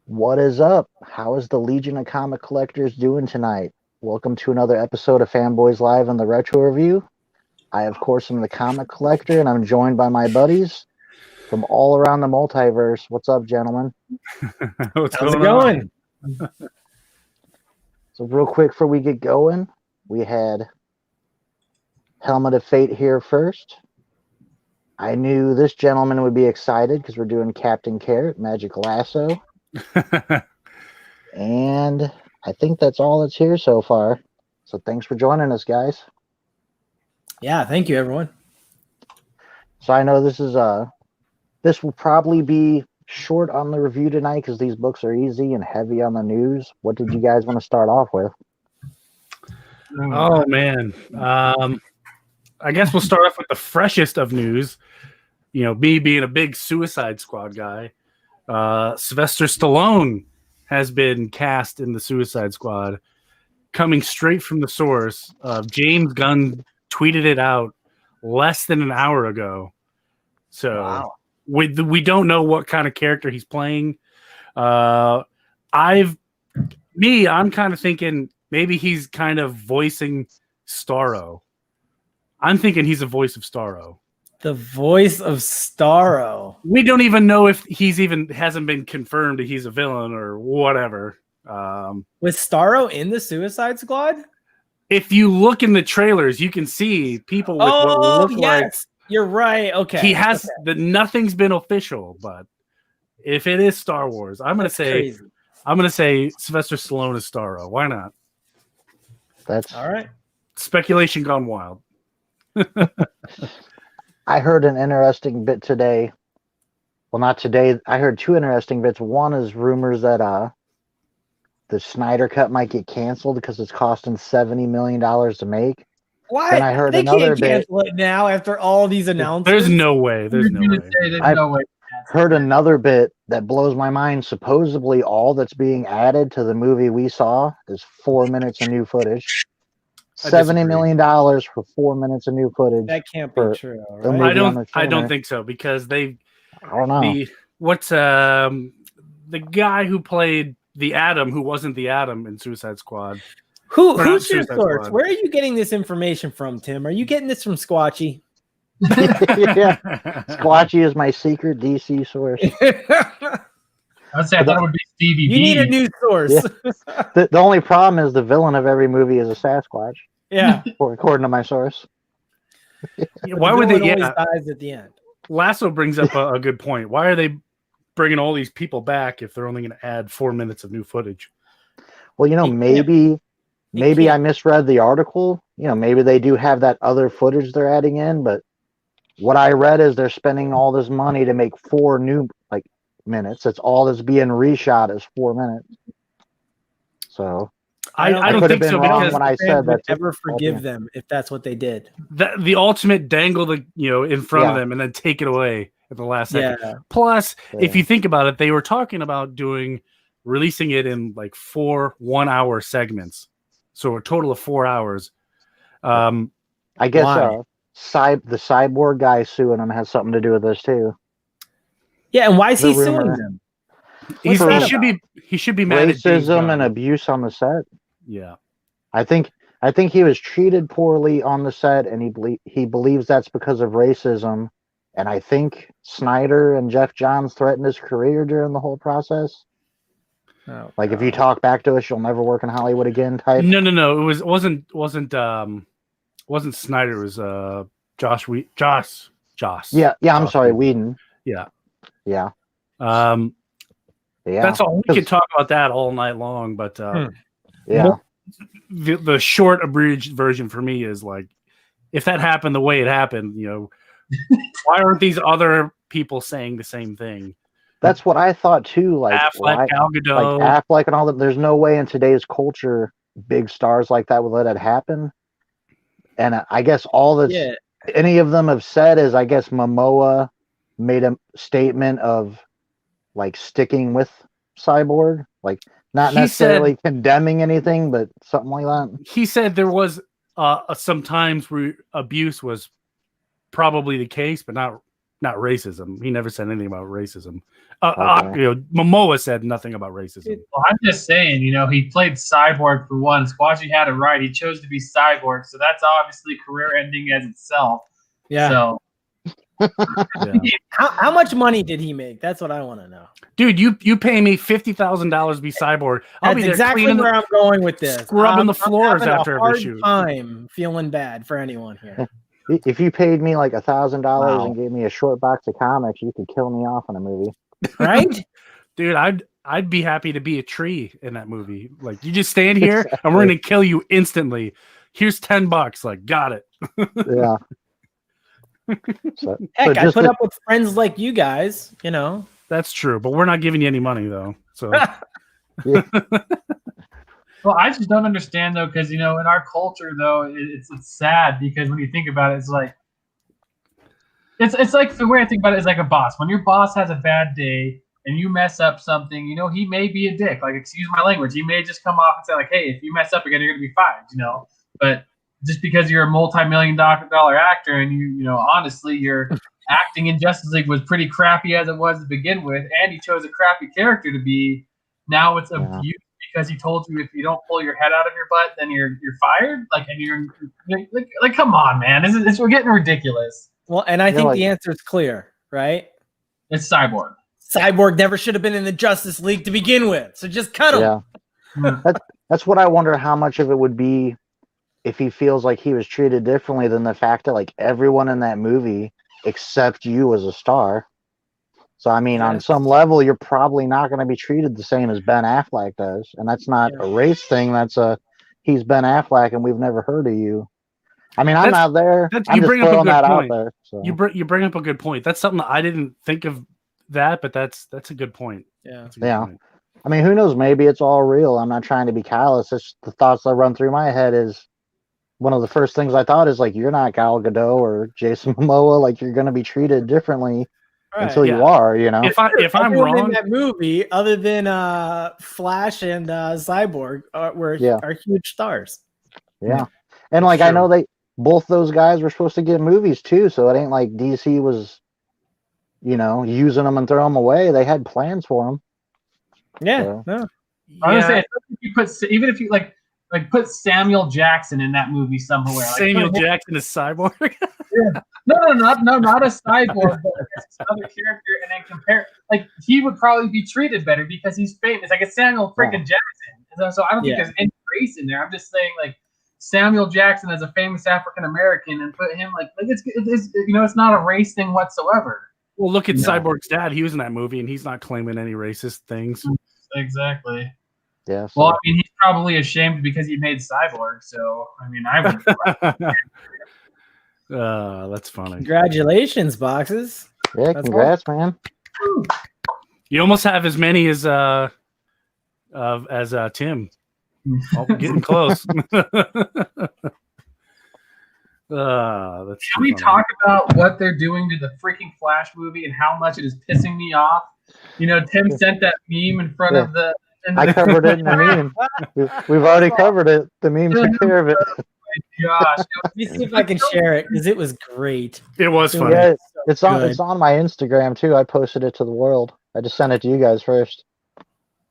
What is up? How is the Legion of Comic Collectors doing tonight? Welcome to another episode of Fanboys Live and the Retro Review. I, of course, am the comic collector, and I'm joined by my buddies from all around the multiverse. What's up, gentlemen? How's it going? So real quick before we get going, we had Helmet of Fate here first. I knew this gentleman would be excited because we're doing Captain Carrot, Magic Lasso. And I think that's all that's here so far. So thanks for joining us, guys. Yeah, thank you, everyone. So I know this will probably be short on the review tonight because these books are easy and heavy on the news. What did you guys want to start off with? Oh man, I guess we'll start off with the freshest of news. You know, me being a big Suicide Squad guy, Sylvester Stallone has been cast in the Suicide Squad, coming straight from the source. James Gunn tweeted it out less than an hour ago. So Wow. we don't know what kind of character he's playing. I'm kind of thinking maybe he's kind of voicing Starro. I'm thinking he's a voice of Starro. The voice of Starro. We don't even know if hasn't been confirmed that he's a villain or whatever. Was Starro in the Suicide Squad? If you look in the trailers, you can see people with what look like. You're right. Okay. He has nothing's been official, but if it is Star Wars, I'm gonna say Sylvester Stallone is Starro. Why not? That's all right. Speculation gone wild. I heard an interesting bit today. Well, not today. I heard two interesting bits. One is rumors that the Snyder Cut might get canceled because it's costing $70 million to make. Why? Then I heard they another can't cancel it now after all these announcements. There's no way. There's no way. Heard another bit that blows my mind. Supposedly, all that's being added to the movie we saw is 4 minutes of new footage. $70 million for 4 minutes of new footage. That can't be true. Right? I don't think so because I don't know. The guy who played the Atom, who wasn't the Atom in Suicide Squad. Who's your source? Where are you getting this information from, Tim? Are you getting this from Squatchy? Yeah. Squatchy is my secret DC source. I thought it would be Stevie You B. need a new source. Yeah. The only problem is the villain of every movie is a Sasquatch. Yeah. According to my source. Why would they always dies at the end? Lasso brings up a good point. Why are they bringing all these people back if they're only going to add 4 minutes of new footage? Well, maybe I misread the article. Maybe they do have that other footage they're adding in, but what I read is they're spending all this money to make 4 new minutes. That's all that's being reshot is 4 minutes. So I don't think so because when I said that, never forgive them if that's what they did. The ultimate dangle in front of them and then take it away at the last second. Yeah. Plus, if you think about it, they were talking about releasing it in 4 1-hour segments, so a total of 4 hours. I guess the cyborg guy suing them has something to do with this too. Yeah, and why is he suing them? He should be mad at racism and abuse on the set. Yeah, I think he was treated poorly on the set, and he believes that's because of racism. And I think Snyder and Jeff Johns threatened his career during the whole process. Oh, if you talk back to us, you'll never work in Hollywood again. Type. No. It wasn't Snyder. It was Joss. Yeah. I'm sorry, Whedon. Yeah. Yeah. That's all. We could talk about that all night long, but yeah. The short abridged version for me is if that happened the way it happened, why aren't these other people saying the same thing? That's what I thought too. Affleck, Gal Gadot, Affleck, and all that. There's no way in today's culture big stars like that would let it happen. And I guess all that any of them have said is, I guess Momoa made a statement of sticking with Cyborg, not necessarily condemning anything, but something like that. He said there was some times where abuse was probably the case, but not not racism. He never said anything about racism. Okay. Momoa said nothing about racism. Well, I'm just saying, he played Cyborg for one. Squatchy had it right. He chose to be Cyborg, so that's obviously career ending as itself. Yeah. So, how much money did he make? That's what I want to know. Dude, you pay me $50,000 to be Cyborg. I'll be there exactly where I'm going with this. Scrubbing the floors after every shoot. I'm feeling bad for anyone here. If you paid me like $1,000 and gave me a short box of comics, you could kill me off in a movie. Right? Dude, I'd be happy to be a tree in that movie. Like, you just stand here and we're gonna kill you instantly. Here's $10. Like, got it. Yeah. Heck, I put up with friends like you guys, That's true, but we're not giving you any money though. So Yeah. Well, I just don't understand though, because in our culture though, it's sad because when you think about it, it's like the way I think about it is like a boss. When your boss has a bad day and you mess up something, he may be a dick. Like, excuse my language, he may just come off and say like, "Hey, if you mess up again, you're gonna be fired." But just because you're a multi-million-dollar actor and you honestly, your acting in Justice League was pretty crappy as it was to begin with, and you chose a crappy character to be. Now it's abuse because he told you if you don't pull your head out of your butt, then you're fired. Like, and you're like, come on, man, we're getting ridiculous. Well, and I think the answer is clear, right? It's Cyborg. Cyborg never should have been in the Justice League to begin with, so just cut him. Yeah, that's what I wonder. How much of it would be if he feels like he was treated differently than the fact that like everyone in that movie except you was a star. So I mean, on some level, you're probably not going to be treated the same as Ben Affleck does, and that's not a race thing. That's he's Ben Affleck, and we've never heard of you. I mean, I'm out there. I'm just throwing that out there. So. You bring up a good point. That's something that I didn't think of that, but that's a good point. Yeah. Point. I mean, who knows? Maybe it's all real. I'm not trying to be callous. It's the thoughts that run through my head is one of the first things I thought is like, you're not Gal Gadot or Jason Momoa. Like, you're going to be treated differently until you are, If I'm wrong in that movie, other than Flash and Cyborg, are huge stars. Yeah. And like, I know both those guys were supposed to get movies too, so it ain't like DC was, using them and throwing them away. They had plans for them. Yeah. So. No. I was gonna say, even if you put Samuel Jackson in that movie somewhere. Samuel Jackson is Cyborg. Yeah. No, not a cyborg, but another character, and then compare. Like, he would probably be treated better because he's famous. Like, it's Samuel freaking Jackson. So I don't think there's any race in there. I'm just saying, like, Samuel Jackson as a famous African American, and put him like it's not a race thing whatsoever. Well, look at Cyborg's dad. He was in that movie, and he's not claiming any racist things. Exactly. Yeah. So. Well, I mean, he's probably ashamed because he made Cyborg. So, I mean, I would. That's funny. Congratulations, Boxes. Yeah, congrats, man. You almost have as many as Tim. Oh, getting close. Can we talk about what they're doing to the freaking Flash movie and how much it is pissing me off? Tim sent that meme in front of the. I covered it in the meme. We've already covered it. The meme took care of it. Oh my gosh. Let me see if I can share it because it was great. It was funny. Yeah, it's on my Instagram too. I posted it to the world. I just sent it to you guys first.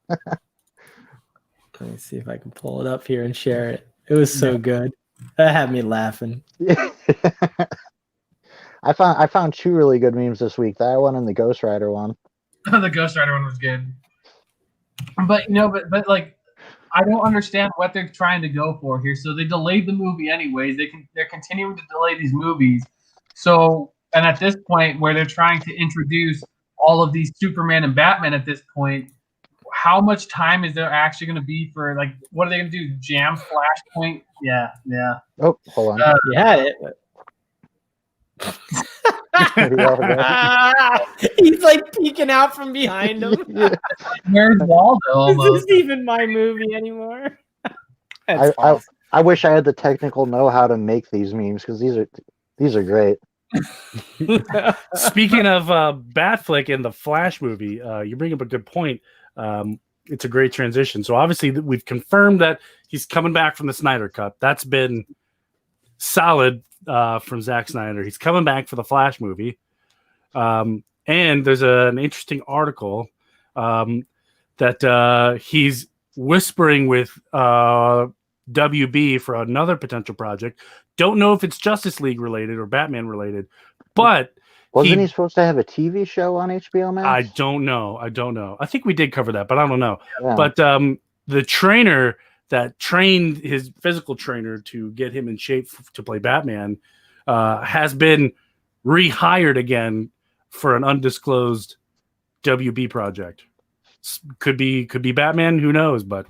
Let me see if I can pull it up here and share it. It was so good. That had me laughing. I found two really good memes this week. That one and the Ghost Rider one. The Ghost Rider one was good. But but like, I don't understand what they're trying to go for here. So they delayed the movie anyways. They're continuing to delay these movies. So, and at this point where they're trying to introduce all of these Superman and Batman at this point, how much time is there actually going to be for, like, what are they going to do? Jam Flashpoint? Yeah. Oh, hold on. You had it. He's like peeking out from behind him. Where's Waldo? This isn't even my movie anymore. I wish I had the technical know-how to make these memes because these are great. Speaking of Batfleck in the Flash movie, you bring up a good point. It's a great transition. So obviously we've confirmed that he's coming back from the Snyder Cut. That's been solid from Zack Snyder. He's coming back for the Flash movie. And there's an interesting article that he's whispering with WB for another potential project. Don't know if it's Justice League related or Batman related, but wasn't he supposed to have a TV show on HBO Max? I don't know. I think we did cover that, but I don't know. Yeah. But the trainer that trained his physical trainer to get him in shape to play Batman has been rehired again for an undisclosed WB project. Could be Batman, who knows? But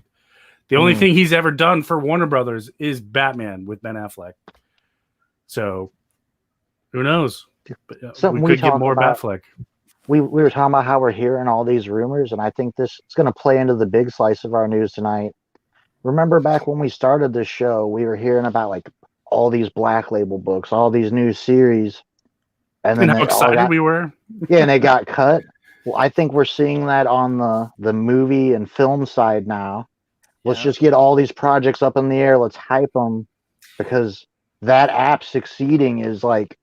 the only thing he's ever done for Warner Brothers is Batman with Ben Affleck. So who knows? But, we could get more Batfleck. We were talking about how we're hearing all these rumors, and I think this is going to play into the big slice of our news tonight. Remember back when we started this show, we were hearing about like all these Black Label books, all these new series, and then how excited we were. Yeah, and they got cut. Well, I think we're seeing that on the movie and film side now. Let's just get all these projects up in the air. Let's hype them, because that app succeeding is like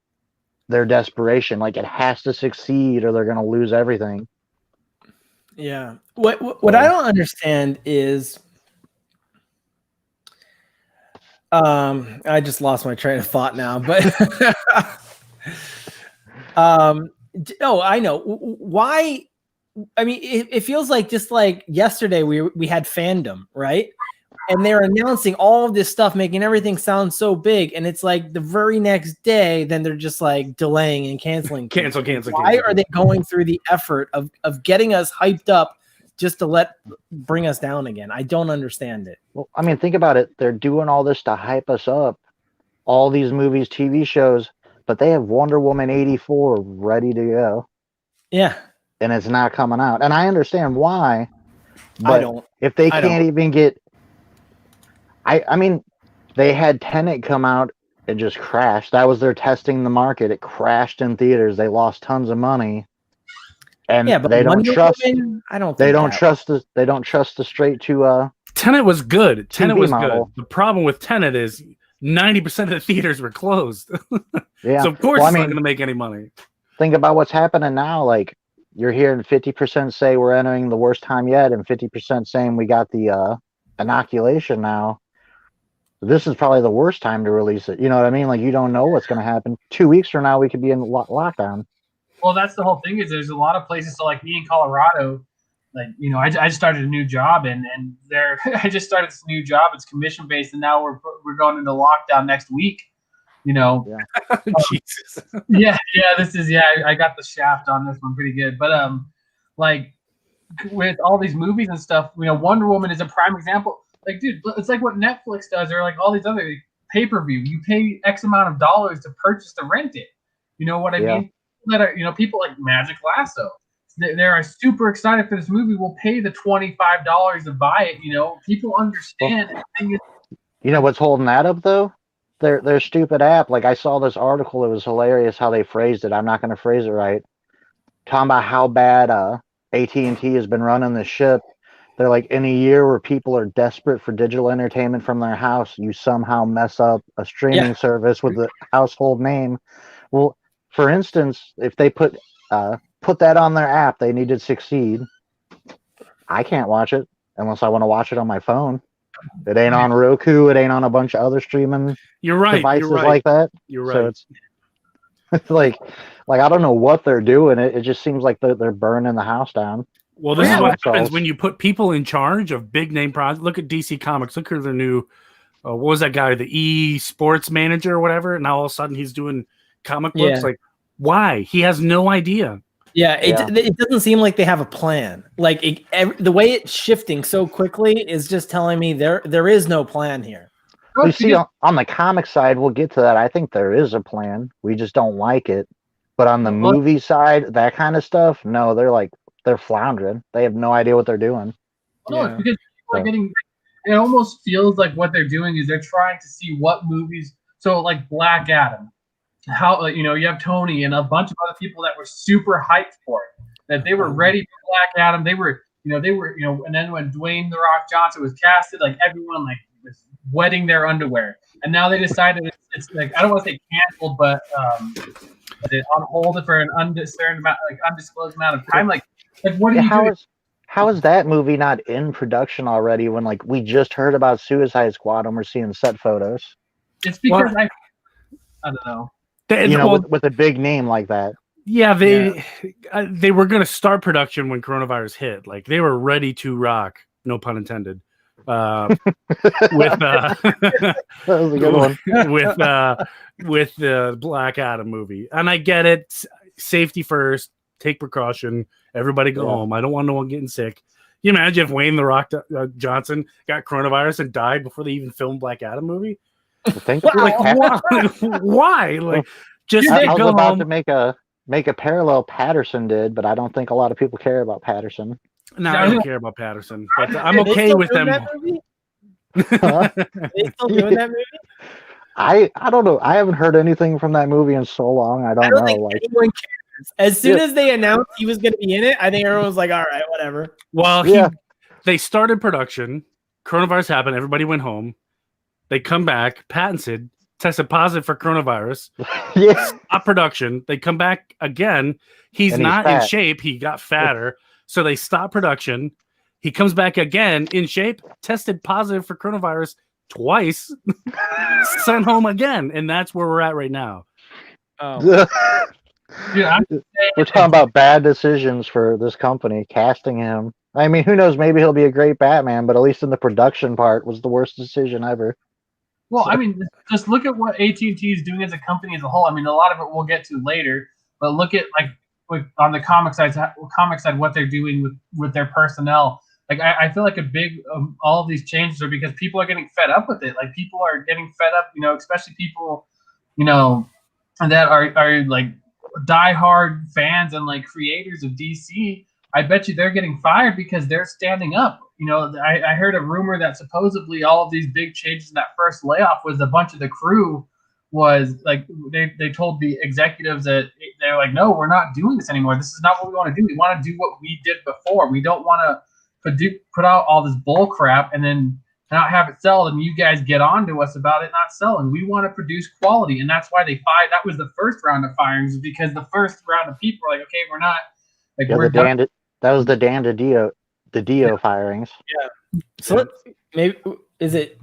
their desperation. Like, it has to succeed or they're going to lose everything. Yeah. What I don't understand is, I just lost my train of thought now, but oh, I know why. I mean, it feels like just like yesterday we had Fandom, right? And they're announcing all of this stuff, making everything sound so big, and it's like the very next day, then they're just like delaying and canceling. Cancel. Why are they going through the effort of getting us hyped up just to bring us down again? I don't understand it. Well, I mean, think about it. They're doing all this to hype us up, all these movies, TV shows, but they have Wonder Woman 84 ready to go. Yeah. And it's not coming out. And I understand why. But if they can't even get... I mean, they had Tenet come out and just crashed. That was their testing the market. It crashed in theaters. They lost tons of money. And but they don't trust... I don't think they don't trust the straight to... Tenet was good. Tenet was model. good. The problem with Tenet is 90% of the theaters were closed. Yeah. So of course it's not going to make any money. Think about what's happening now. Like, you're hearing 50% say we're entering the worst time yet, and 50% saying we got the inoculation now. This is probably the worst time to release it. You know what I mean? Like, you don't know what's going to happen. 2 weeks from now, we could be in lockdown. Well, that's the whole thing. Is there's a lot of places. So, like me in Colorado, like, you know, I just started a new job, and there I just started this new job. It's commission based, and now we're going into lockdown next week. You know, Jesus. I got the shaft on this one pretty good. But like with all these movies and stuff, you know, Wonder Woman is a prime example. Like, dude, it's like what Netflix does, or like all these other pay-per-view. You pay X amount of dollars to purchase to rent it. You know what I mean? That are, you know, people like Magic Lasso. They are super excited for this movie. Will pay the $25 to buy it. You know, people understand. You know what's holding that up though? Their stupid app. Like, I saw this article. It was hilarious how they phrased it. I'm not going to phrase it right. Talking about how bad AT&T has been running the ship. They're like, in a year where people are desperate for digital entertainment from their house, you somehow mess up a streaming service with a household name. Well, for instance, if they put that on their app, they need to succeed. I can't watch it unless I want to watch it on my phone. It ain't on Roku. It ain't on a bunch of other streaming devices like that. You're right. So it's like I don't know what they're doing. It just seems like they're burning the house down. Well, this is what happens when you put people in charge of big name projects. Look at DC Comics. Look at their new, what was that guy, the eSports manager or whatever? Now all of a sudden he's doing comic books. Yeah. Like, why? He has no idea. Yeah, it doesn't seem like they have a plan. Like, the way it's shifting so quickly is just telling me there is no plan here. You see, on the comic side, we'll get to that. I think there is a plan. We just don't like it. But on the movie side, that kind of stuff, no, they're floundering. They have no idea what they're doing. No, it's because people are getting. It almost feels like what they're doing is they're trying to see what movies. So, like Black Adam, how, you know, you have Tony and a bunch of other people that were super hyped for it, that they were ready for Black Adam. They were, and then when Dwayne The Rock Johnson was casted, like everyone like was wetting their underwear. and now they decided it's like, I don't want to say canceled, but it on hold for an undisclosed amount of time. Like what are you doing? How is that movie not in production already when like we just heard about Suicide Squad and we're seeing set photos? It's because I don't know. With a big name like that. Yeah, they were going to start production when coronavirus hit. Like they were ready to rock, no pun intended. With that was a good one. with the Black Adam movie, and I get it. Safety first, take precaution. Everybody go home. I don't want no one getting sick. Can you imagine if Wayne the Rock Johnson got coronavirus and died before they even filmed Black Adam movie? Why? Like, just I was about to make a parallel. Patterson did, but I don't think a lot of people care about Patterson. No, I don't care about Patterson, but I'm okay with them. Are they still doing that movie? I don't know. I haven't heard anything from that movie in so long. I don't know. Think anyone cares. As soon as they announced he was going to be in it, I think everyone was like, "All right, whatever." Well, they started production. Coronavirus happened. Everybody went home. They come back. Pattinson tested positive for coronavirus. Stop production. They come back again. He's not in shape. He got fatter. So they stop production. He comes back again in shape, tested positive for coronavirus twice, sent home again. And that's where we're at right now. Oh. We're talking about bad decisions for this company, casting him. I mean, who knows? Maybe he'll be a great Batman, but at least in the production part was the worst decision ever. Well, I mean, just look at what AT&T is doing as a company as a whole. I mean, a lot of it we'll get to later, but look at on the comic side, what they're doing with their personnel. Like, I feel like a big all of these changes are because people are getting fed up with it. Like, people are getting fed up, especially people, that are like diehard fans and like creators of DC. I bet you they're getting fired because they're standing up. I heard a rumor that supposedly all of these big changes in that first layoff was a bunch of the crew was like they told the executives that they're like, no, we're not doing this anymore. This is not what we want to do. We want to do what we did before. We don't want to put out all this bull crap and then not have it sell, and you guys get on to us about it not selling. We want to produce quality, and that's why they fired. That was the first round of firings, because the first round of people were like, okay, we're not like we're done. That was the Dan DiDio firings. Yeah. So maybe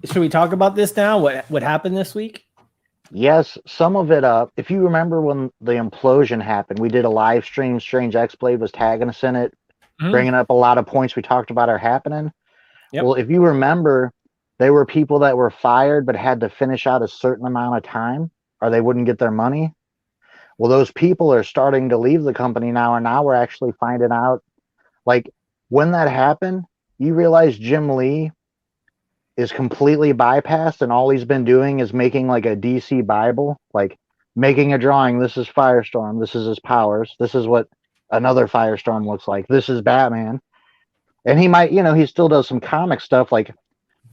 should we talk about this now? What happened this week? Yes, some of it up. If you remember when the implosion happened, we did a live stream. Strange X-Blade was tagging us in it, bringing up a lot of points we talked about are happening. Yep. Well, if you remember, there were people that were fired but had to finish out a certain amount of time or they wouldn't get their money. Well, those people are starting to leave the company now, and now we're actually finding out, like, when that happened, you realize Jim Lee is completely bypassed, and all he's been doing is making like a DC Bible, like making a drawing. This is Firestorm. This is his powers. This is what another Firestorm looks like. This is Batman. And he might, he still does some comic stuff. Like,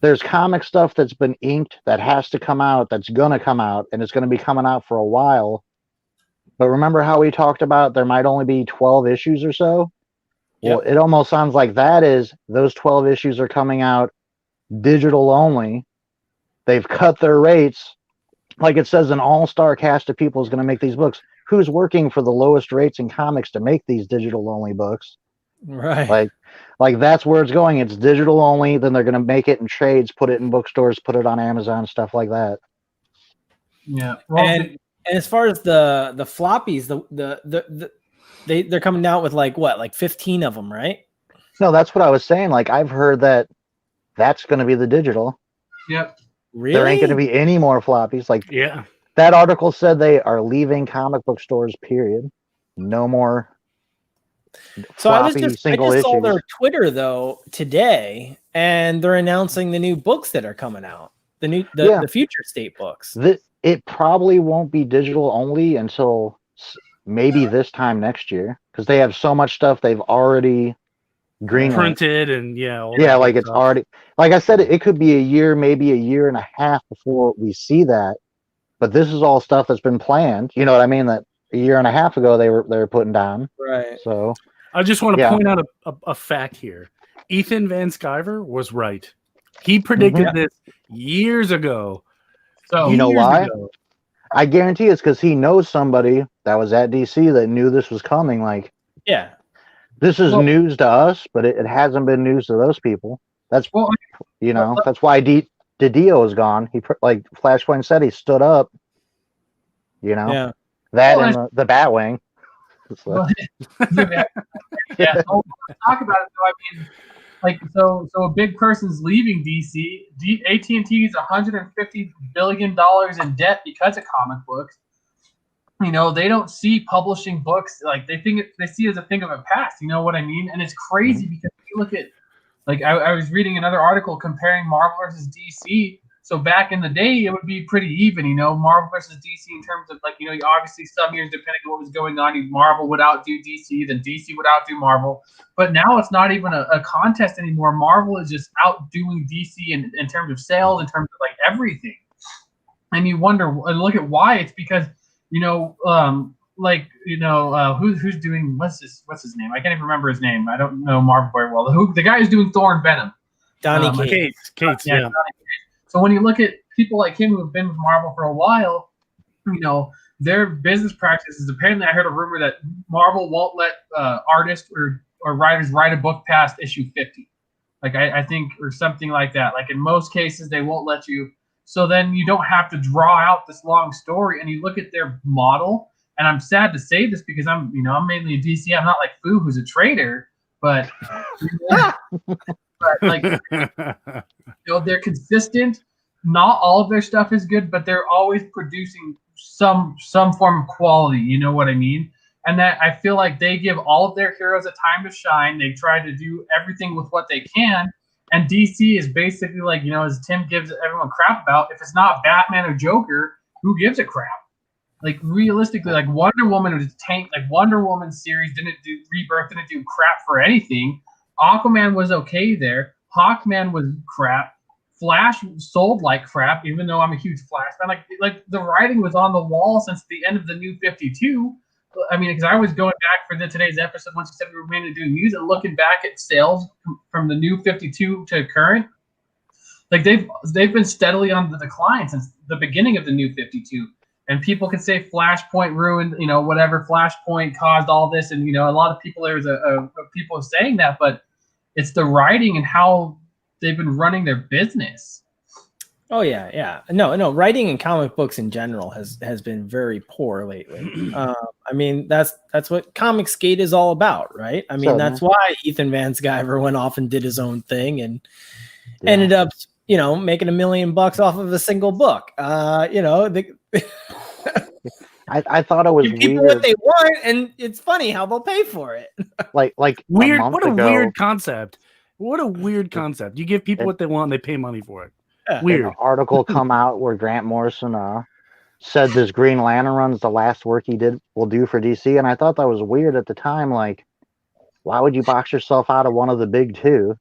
there's comic stuff that's been inked that has to come out, that's going to come out, and it's going to be coming out for a while. But remember how we talked about there might only be 12 issues or so? Well, it almost sounds like that is those 12 issues are coming out digital only. They've cut their rates. Like it says, an all-star cast of people is going to make these books. Who's working for the lowest rates in comics to make these digital only books? Right. Like that's where it's going. It's digital only. Then they're going to make it in trades, put it in bookstores, put it on Amazon, stuff like that. Yeah. Well, and as far as the floppies, they're coming out with like 15 of them, right? No, that's what I was saying. Like, I've heard that's going to be the digital. Yep. Really? There ain't going to be any more floppies. Like, that article said they are leaving comic book stores, period. No more. So I just saw their Twitter though today, and they're announcing the new books that are coming out. The future state books. It probably won't be digital only until maybe this time next year, because they have so much stuff they've already printed and like it's already, like I said, it could be a year, maybe a year and a half before we see that. But this is all stuff that's been planned. You know what I mean? That a year and a half ago they were putting down. Right. So I just want to point out a fact here. Ethan Van Sciver was right. He predicted this years ago. So you know why? Ago. I guarantee it's because he knows somebody that was at DC that knew this was coming. Like, Yeah. this is news to us, but it hasn't been news to those people. That's that's why DiDio is gone. He like Flashpoint said, he stood up. Yeah. That and the Batwing. Well, yeah. Talk about it though. I mean, like, so a big person's leaving DC. AT&T is $150 billion in debt because of comic books. They don't see publishing books like they see it as a thing of a past. You know what I mean? And it's crazy because if you look at, like, I was reading another article comparing Marvel versus DC. So back in the day, it would be pretty even, Marvel versus DC in terms of, like, obviously some years, depending on what was going on, Marvel would outdo DC, then DC would outdo Marvel. But now it's not even a contest anymore. Marvel is just outdoing DC in terms of sales, in terms of, like, everything. And you wonder, look at why. It's because, who's doing, what's his name? I can't even remember his name. I don't know Marvel very well. The guy who's doing Thor and Venom. Donny Cates, yeah. So when you look at people like him who have been with Marvel for a while, their business practices, apparently I heard a rumor that Marvel won't let artists or writers write a book past issue 50. Like, I think, or something like that. Like, in most cases, they won't let you. So then you don't have to draw out this long story. And you look at their model, and I'm sad to say this because I'm mainly a DC. I'm not like Fu, who's a trader, but like, they're consistent. Not all of their stuff is good, but they're always producing some form of quality. You know what I mean? And that, I feel like they give all of their heroes a time to shine. They try to do everything with what they can. And DC is basically like, as Tim gives everyone crap about, if it's not Batman or Joker, who gives a crap? Like, realistically, like, Wonder Woman was tanked. Like, Wonder Woman series Rebirth didn't do crap for anything. Aquaman was okay there. Hawkman was crap. Flash sold like crap, even though I'm a huge Flash fan. Like the writing was on the wall since the end of the New 52. I mean, because I was going back for today's episode once you said we were mainly doing news and looking back at sales from the New 52 to current. Like, they've been steadily on the decline since the beginning of the New 52. And people can say Flashpoint ruined, whatever, Flashpoint caused all this, and a lot of people, there's people saying that, but it's the writing and how they've been running their business. Oh yeah. No. Writing in comic books in general has been very poor lately. I mean, that's what Comicsgate is all about, right? I mean, that's why Ethan Van Sciver went off and did his own thing and ended up, making $1 million off of a single book. I thought it was give people weird. What they want, and it's funny how they'll pay for it. like weird. What a weird concept. What a weird concept. You give people what they want and they pay money for it. Weird. An article come out where Grant Morrison said this Green Lantern run's the last work he will do for DC, and I thought that was weird at the time. Like, why would you box yourself out of one of the big two?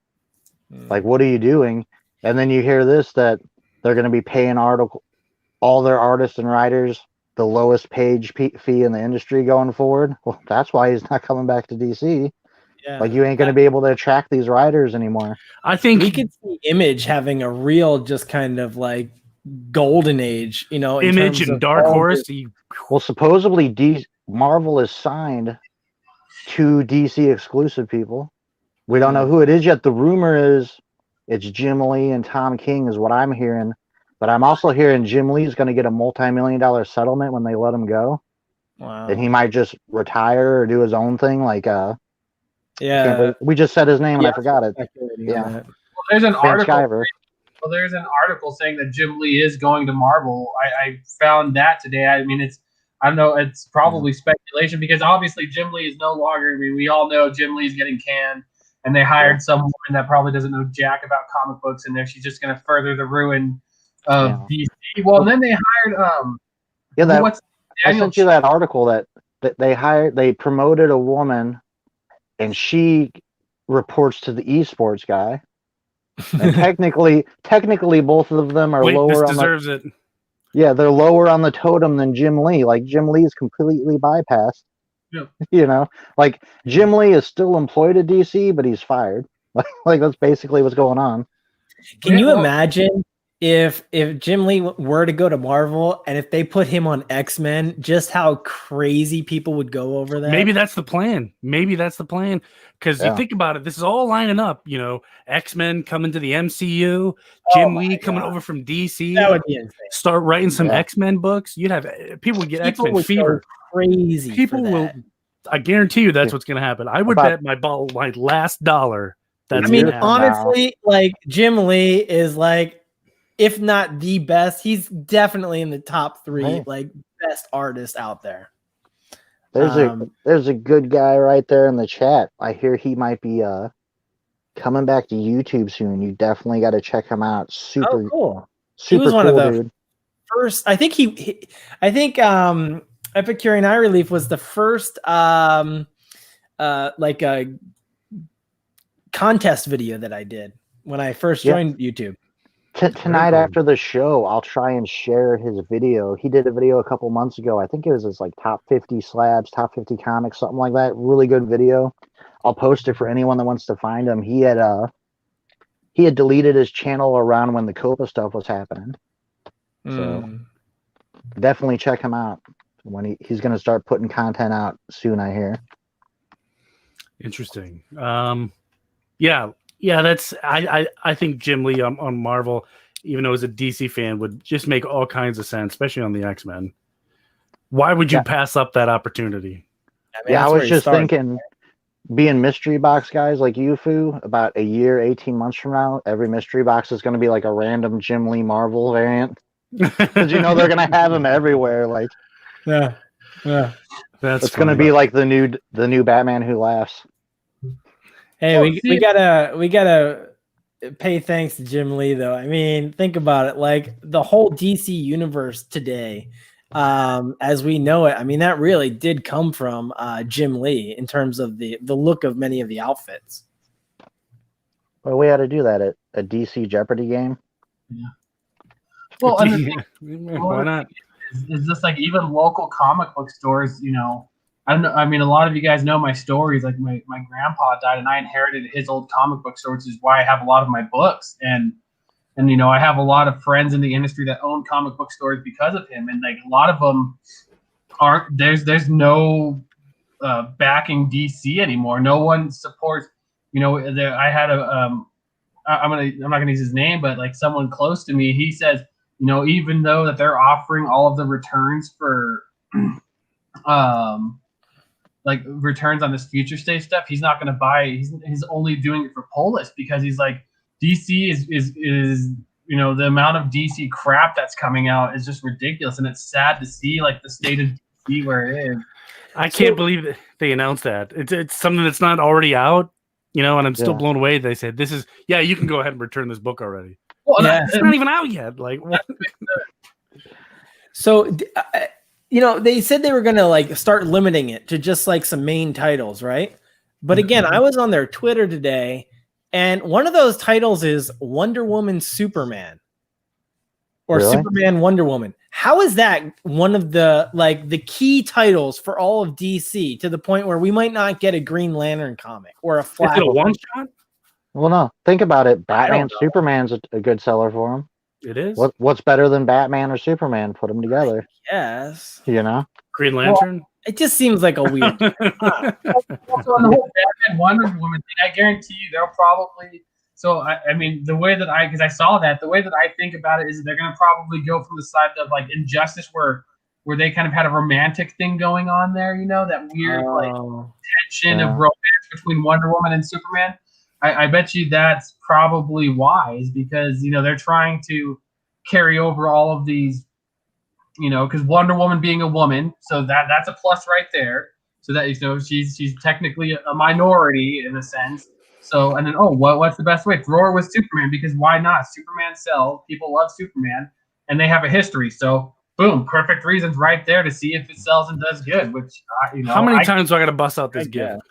Like, what are you doing? And then you hear this, that they're going to be paying all their artists and writers the lowest page fee in the industry going forward. Well, that's why he's not coming back to DC. Yeah. Like, you ain't going to be able to attract these writers anymore. I think we could see Image having a real, just kind of like golden age, Image and Dark Horse. Well, supposedly Marvel is signed to DC exclusive people. We don't know who it is yet. The rumor is it's Jim Lee and Tom King is what I'm hearing. But I'm also hearing Jim Lee is going to get a multi-million-dollar settlement when they let him go. Wow. And he might just retire or do his own thing. Like, we just said his name and I forgot it. Yeah. Well, there's an article. Well, there's an article saying that Jim Lee is going to Marvel. I found that today. I mean, I don't know. It's probably speculation because obviously Jim Lee is no longer. I mean, we all know Jim Lee's getting canned, and they hired someone that probably doesn't know jack about comic books, and she's just going to further the ruin of DC. Well, and then they hired. I sent you that article that they promoted a woman. And she reports to the esports guy. And technically, both of them are lower. Deserves it. Yeah, they're lower on the totem than Jim Lee. Like, Jim Lee is completely bypassed. Yeah. Like, Jim Lee is still employed at DC, but he's fired. Like that's basically what's going on. Can you imagine if Jim Lee were to go to Marvel and if they put him on X-Men, just how crazy people would go over that. Maybe that's the plan. Because you think about it, this is all lining up. X-Men coming to the MCU, Jim Lee coming over from DC. That would be insane. Start writing some X-Men books. You'd have people would get X-Men fever. Crazy. People will. I guarantee you that's what's going to happen. I would bet my last dollar. Honestly, like Jim Lee is like, if not the best, he's definitely in the top 3 like best artists out there. There's a good guy right there in the chat. I hear he might be coming back to YouTube soon. You definitely got to check him out. Super cool. Super he was one cool, of the dude. first. I think Epicurean Eye Relief was the first like a contest video that I did when I first joined YouTube. Tonight after the show, I'll try and share his video. He did a video a couple months ago. I think it was his like top 50 slabs, top 50 comics, something like that. Really good video. I'll post it for anyone that wants to find him. He had deleted his channel around when the Copa stuff was happening. So definitely check him out when he's going to start putting content out soon, I hear. Interesting. Yeah, that's I think Jim Lee on Marvel, even though as a DC fan, would just make all kinds of sense, especially on the X-Men. Why would you pass up that opportunity? I was just thinking, being mystery box guys like you, Fu, about a year, 18 months from now, every mystery box is going to be like a random Jim Lee Marvel variant. Because they're going to have them everywhere. Like, yeah, it's going to be like the new Batman Who Laughs. Hey, we gotta pay thanks to Jim Lee, though. I mean, think about it. Like the whole DC universe today, as we know it, I mean, that really did come from Jim Lee in terms of the look of many of the outfits. Well, we had to do that at a DC Jeopardy game. Yeah. Well, why not? Is this like even local comic book stores? I don't know. I mean, a lot of you guys know my stories. Like my grandpa died, and I inherited his old comic book store, which is why I have a lot of my books. And I have a lot of friends in the industry that own comic book stores because of him. And like a lot of them aren't. There's no backing DC anymore. No one supports. I had I'm not gonna use his name, but like someone close to me, he says, even though that they're offering all of the returns for like returns on this future state stuff, he's not going to buy. He's only doing it for pull list because he's like, DC is the amount of DC crap that's coming out is just ridiculous, and it's sad to see like the state of DC where it is. I can't believe that they announced that. It's something that's not already out, and I'm still blown away. They said this is you can go ahead and return this book already. Well, it's not even out yet. Like, what? So. They said they were going to like start limiting it to just like some main titles, right? But again, I was on their Twitter today, and one of those titles is Wonder Woman Superman or Superman Wonder Woman. How is that one of the key titles for all of DC to the point where we might not get a Green Lantern comic or a Flash? Is it a one shot? Well, no. Think about it. Batman Superman's a good seller for him. It is. What's better than Batman or Superman? Put them together. Yes. Green Lantern. Well, it just seems like a weird. Also, on the whole Batman Wonder Woman thing, I guarantee you they'll probably. So I mean, the way that because I saw that, the way that I think about it is they're going to probably go from the side of like Injustice, where they kind of had a romantic thing going on there. That weird tension of romance between Wonder Woman and Superman. I bet you that's probably wise because they're trying to carry over all of these, because Wonder Woman being a woman, so that's a plus right there. So that she's technically a minority in a sense. So and then what's the best way? Throw her with Superman because why not? Superman sells. People love Superman, and they have a history. So boom, perfect reasons right there to see if it sells and does good. Which how many times do I got to bust out this gift?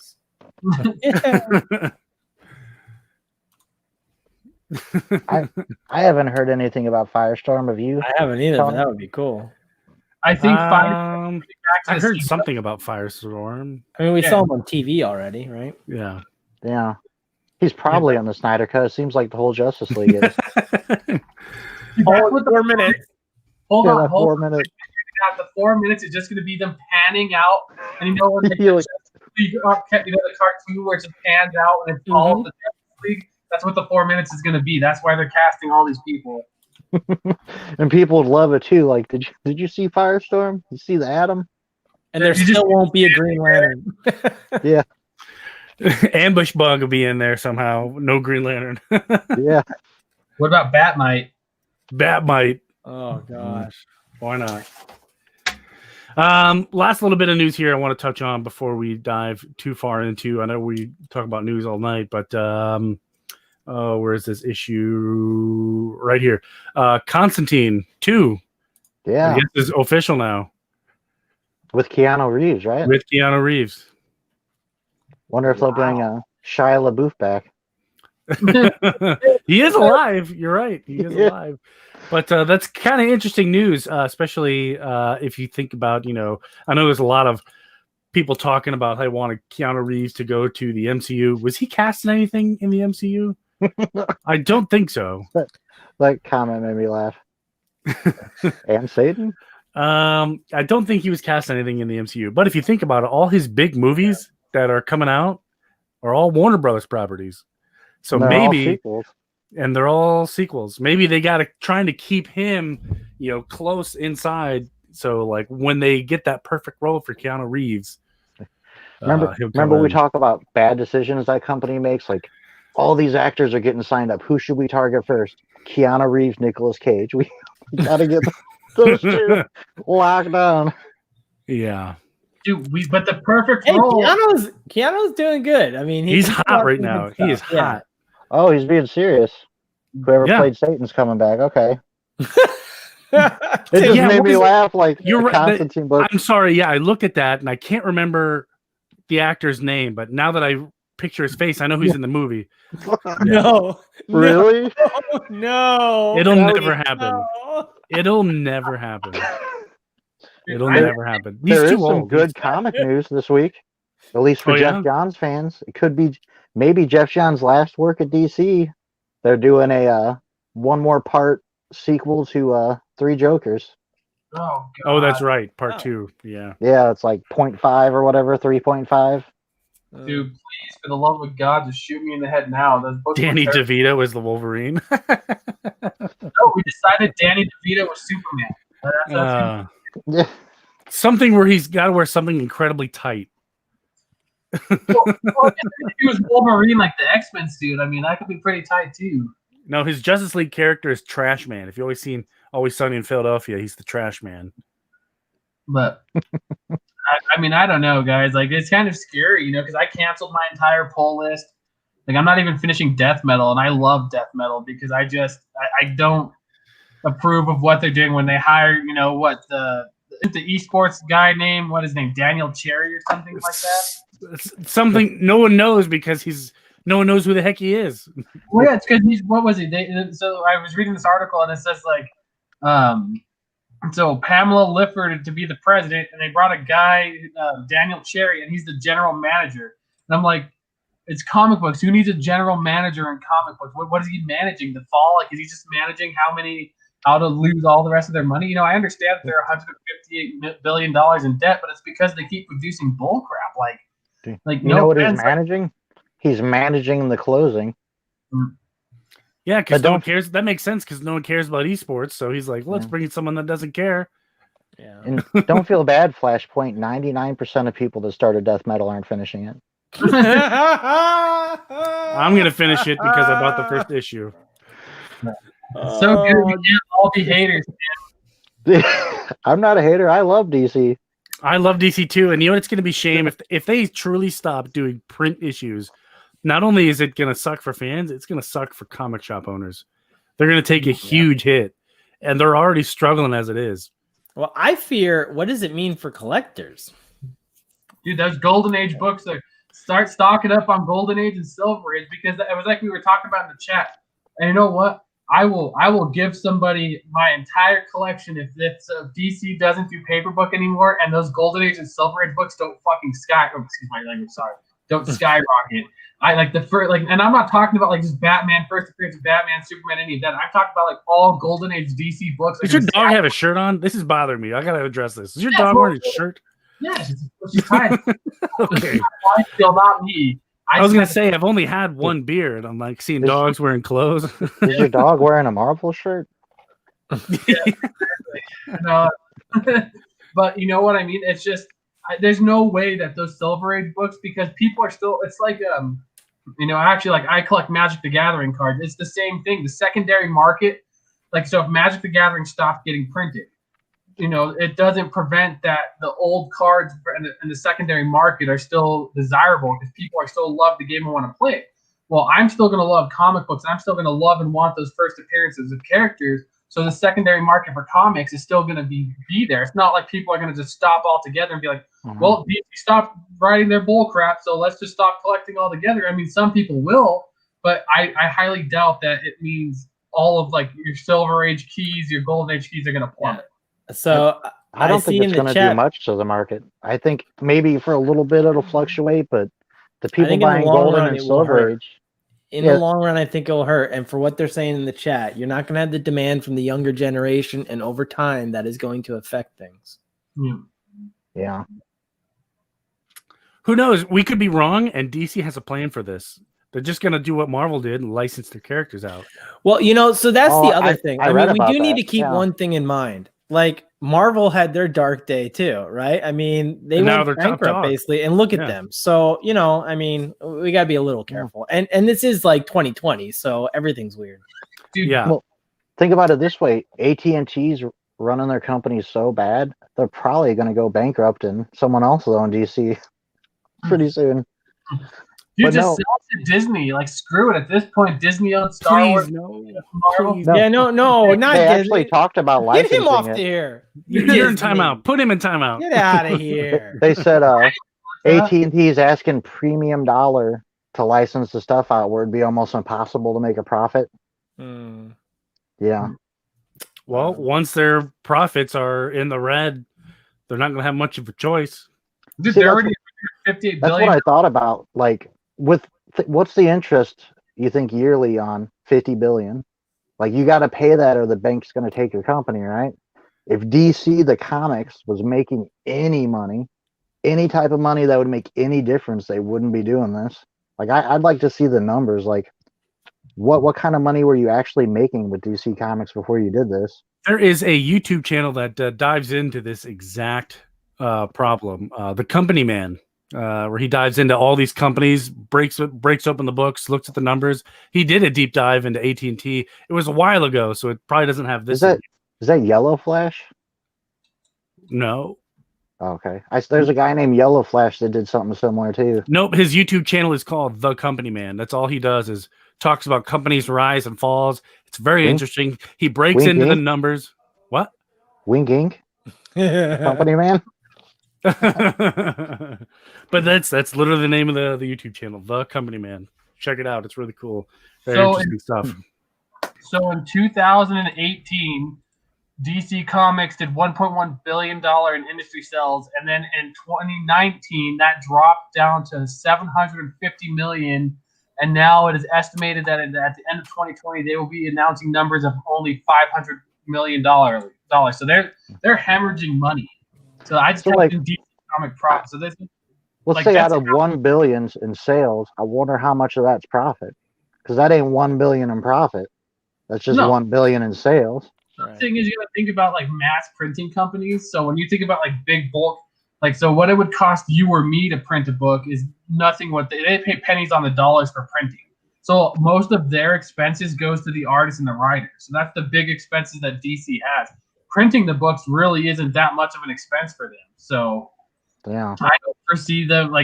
I haven't heard anything about Firestorm. Have you? I haven't either, but that would be cool. I think I heard something about Firestorm. I mean, we saw him on TV already, right? Yeah. He's probably on the Snyder Cut. It seems like the whole Justice League is. All 4 minutes. Hold on. 4 minutes. At the 4 minutes, it's just going to be them panning out, and you know when they the cartoon where it just pans out and it's all of the Justice League. That's what the 4 minutes is going to be. That's why they're casting all these people. And people would love it too. Like, did you see Firestorm? You see the Atom? And there still won't be a Green Lantern. Yeah. Ambush Bug will be in there somehow. No Green Lantern. Yeah. What about Batmite? Batmite. Oh gosh. Why not? Last little bit of news here I want to touch on before we dive too far into. I know we talk about news all night, but where is this issue? Right here. Constantine 2. Yeah. I guess is official now. With Keanu Reeves, right? With Keanu Reeves. Wonder if they'll bring Shia LaBeouf back. He is alive. You're right. He is alive. But that's kind of interesting news, especially if you think about, I know there's a lot of people talking about how they wanted Keanu Reeves to go to the MCU. Was he cast in anything in the MCU? I don't think so. That comment made me laugh. And Satan? I don't think he was cast in anything in the MCU. But if you think about it, all his big movies that are coming out are all Warner Brothers properties. So maybe, and they're all sequels. Maybe they got trying to keep him, close inside. So like when they get that perfect role for Keanu Reeves, remember we talk about bad decisions that company makes. Like all these actors are getting signed up. Who should we target first? Keanu Reeves, Nicolas Cage. We got to get those two locked down. Yeah. Dude, but the perfect role. Keanu's doing good. I mean, he's hot right now. He is hot. Oh, he's being serious. Whoever played Satan's coming back. Okay. It just made me laugh. Like you're right. Constantine book. I'm sorry. Yeah, I look at that and I can't remember the actor's name, but now that I picture his face, I know he's in the movie. No, really? No. It'll never happen. It'll never happen. It'll never happen. There is some good comic news this week, at least for Jeff Johns fans. It could be maybe Jeff Johns' last work at DC. They're doing a one more part sequel to Three Jokers. Oh, God. Oh, that's right. Part 2. Yeah. Yeah, it's like 0.5 or whatever, 3.5. Dude, please, for the love of God, just shoot me in the head now. Those books Danny DeVito is the Wolverine. No, we decided Danny DeVito was Superman. Yeah. Something where he's got to wear something incredibly tight. Well, if he was Wolverine like the X-Men suit, I mean, that could be pretty tight too. No, his Justice League character is Trash Man. If you've always seen Always Sunny in Philadelphia, he's the Trash Man. But I mean, I don't know, guys. Like, it's kind of scary, because I canceled my entire pull list. Like, I'm not even finishing death metal, and I love death metal because I don't approve of what they're doing when they hire, the esports guy name, what is his name, Daniel Cherry or something like that. Something no one knows because no one knows who the heck he is. Well, yeah, it's because what was he? So I was reading this article and it says like, so Pamela Lifford to be the president, and they brought a guy, Daniel Cherry, and he's the general manager. And I'm like, it's comic books. Who needs a general manager in comic books? What is he managing? The fall? Like, is he just managing how to lose all the rest of their money? I understand that they're $158 billion in debt, but it's because they keep producing bullcrap. Like you know what he's managing? He's managing the closing. Yeah, because no one cares. That makes sense because no one cares about esports. So he's like, let's bring in someone that doesn't care. Yeah. And don't feel bad, Flashpoint. 99% of people that started death metal aren't finishing it. I'm gonna finish it because I bought the first issue. So good, we can't all be haters, man. I'm not a hater. I love DC. I love DC too, and it's going to be a shame if they truly stop doing print issues. Not only is it going to suck for fans, it's going to suck for comic shop owners. They're going to take a huge hit, and they're already struggling as it is. Well, I fear, what does it mean for collectors? Dude, those Golden Age books, start stocking up on Golden Age and Silver Age, because it was like we were talking about in the chat. And you know what? I will give somebody my entire collection if DC doesn't do paper book anymore, and those Golden Age and Silver Age books don't fucking don't skyrocket. I like the first, like, and I'm not talking about like just Batman, first appearance of Batman, Superman, any of that. I'm talking about like all Golden Age DC books. Like, does your dog have a shirt on? This is bothering me. I gotta address this. Is your dog wearing a shirt? Yeah, she's tired. Okay. Still not me. I was gonna say I've only had one beer, and I'm like seeing dogs wearing clothes. Is your dog wearing a Marvel shirt? Yeah, no, but you know what I mean. It's just there's no way that those Silver Age books, because people are still. It's like actually, like I collect Magic the Gathering cards. It's the same thing. The secondary market, like, so if Magic the Gathering stopped getting printed, it doesn't prevent that the old cards in the secondary market are still desirable because people are still love the game and want to play it. Well, I'm still going to love comic books. I'm still going to love and want those first appearances of characters. So the secondary market for comics is still going to be there. It's not like people are going to just stop altogether and be like, well, DC stopped writing their bull crap, so let's just stop collecting altogether. I mean, some people will, but I highly doubt that it means all of like your Silver Age keys, your Golden Age keys are going to plummet. So I don't think it's going to do much to the market. I think maybe for a little bit it'll fluctuate, but the people buying Golden and Silver Age. In the long run, I think it'll hurt. And for what they're saying in the chat, you're not going to have the demand from the younger generation, and over time, that is going to affect things. Yeah. Who knows? We could be wrong, and DC has a plan for this. They're just going to do what Marvel did and license their characters out. Well, so that's the other thing. I mean, we do need to keep one thing in mind. Like, Marvel had their dark day too, right? I mean, they went bankrupt basically, and look at them. So, I mean, we got to be a little careful. And this is like 2020, so everything's weird. Dude, yeah. Well, think about it this way. AT&T's running their company so bad, they're probably going to go bankrupt and someone else will own DC pretty soon. You just sell to Disney. Like, screw it. At this point, Disney owns Star Wars. No. Yeah, no, not they Disney. Actually talked about licensing. Get him off here. You're in timeout. Put him in timeout. Get out of here. They said AT&T is asking premium dollar to license the stuff out where it'd be almost impossible to make a profit. Yeah. Well, once their profits are in the red, they're not going to have much of a choice. Dude, they're already $58 billion. That's what I thought about. Like, what's the interest you think yearly on $50 billion? Like, you got to pay that, or the bank's going to take your company, right? If DC the comics was making any money, any type of money that would make any difference, they wouldn't be doing this. Like, I'd like to see the numbers. Like, what kind of money were you actually making with DC Comics before you did this? There is a YouTube channel that dives into this exact problem. The Company Man. Where he dives into all these companies, breaks open the books, looks at the numbers. He did a deep dive into AT&T. It was a while ago, so it probably doesn't have this. Is that Yellow Flash? No. Okay. There's a guy named Yellow Flash that did something similar too. Nope. His YouTube channel is called The Company Man. That's all he does is talks about companies' rise and falls. It's very interesting. He breaks into the numbers. What? Wink Inc. Company Man. But that's literally the name of the YouTube channel, The Company Man. Check it out. It's really cool. Very interesting stuff. So in 2018, DC Comics did $1.1 billion in industry sales, and then in 2019 that dropped down to $750 million, and now it is estimated that at the end of 2020 they will be announcing numbers of only $500 million. So they're hemorrhaging money. So I just typed in DC Comic profit. So this, let's say out of $1 billion in sales, I wonder how much of that's profit, because that ain't $1 billion in profit. That's just $1 billion in sales. The thing is, you got to think about like mass printing companies. So when you think about like big bulk, like, so what it would cost you or me to print a book is nothing. What they pay pennies on the dollars for printing. So most of their expenses goes to the artists and the writers. So that's the big expenses that DC has. Printing the books really isn't that much of an expense for them. So yeah, I don't foresee them I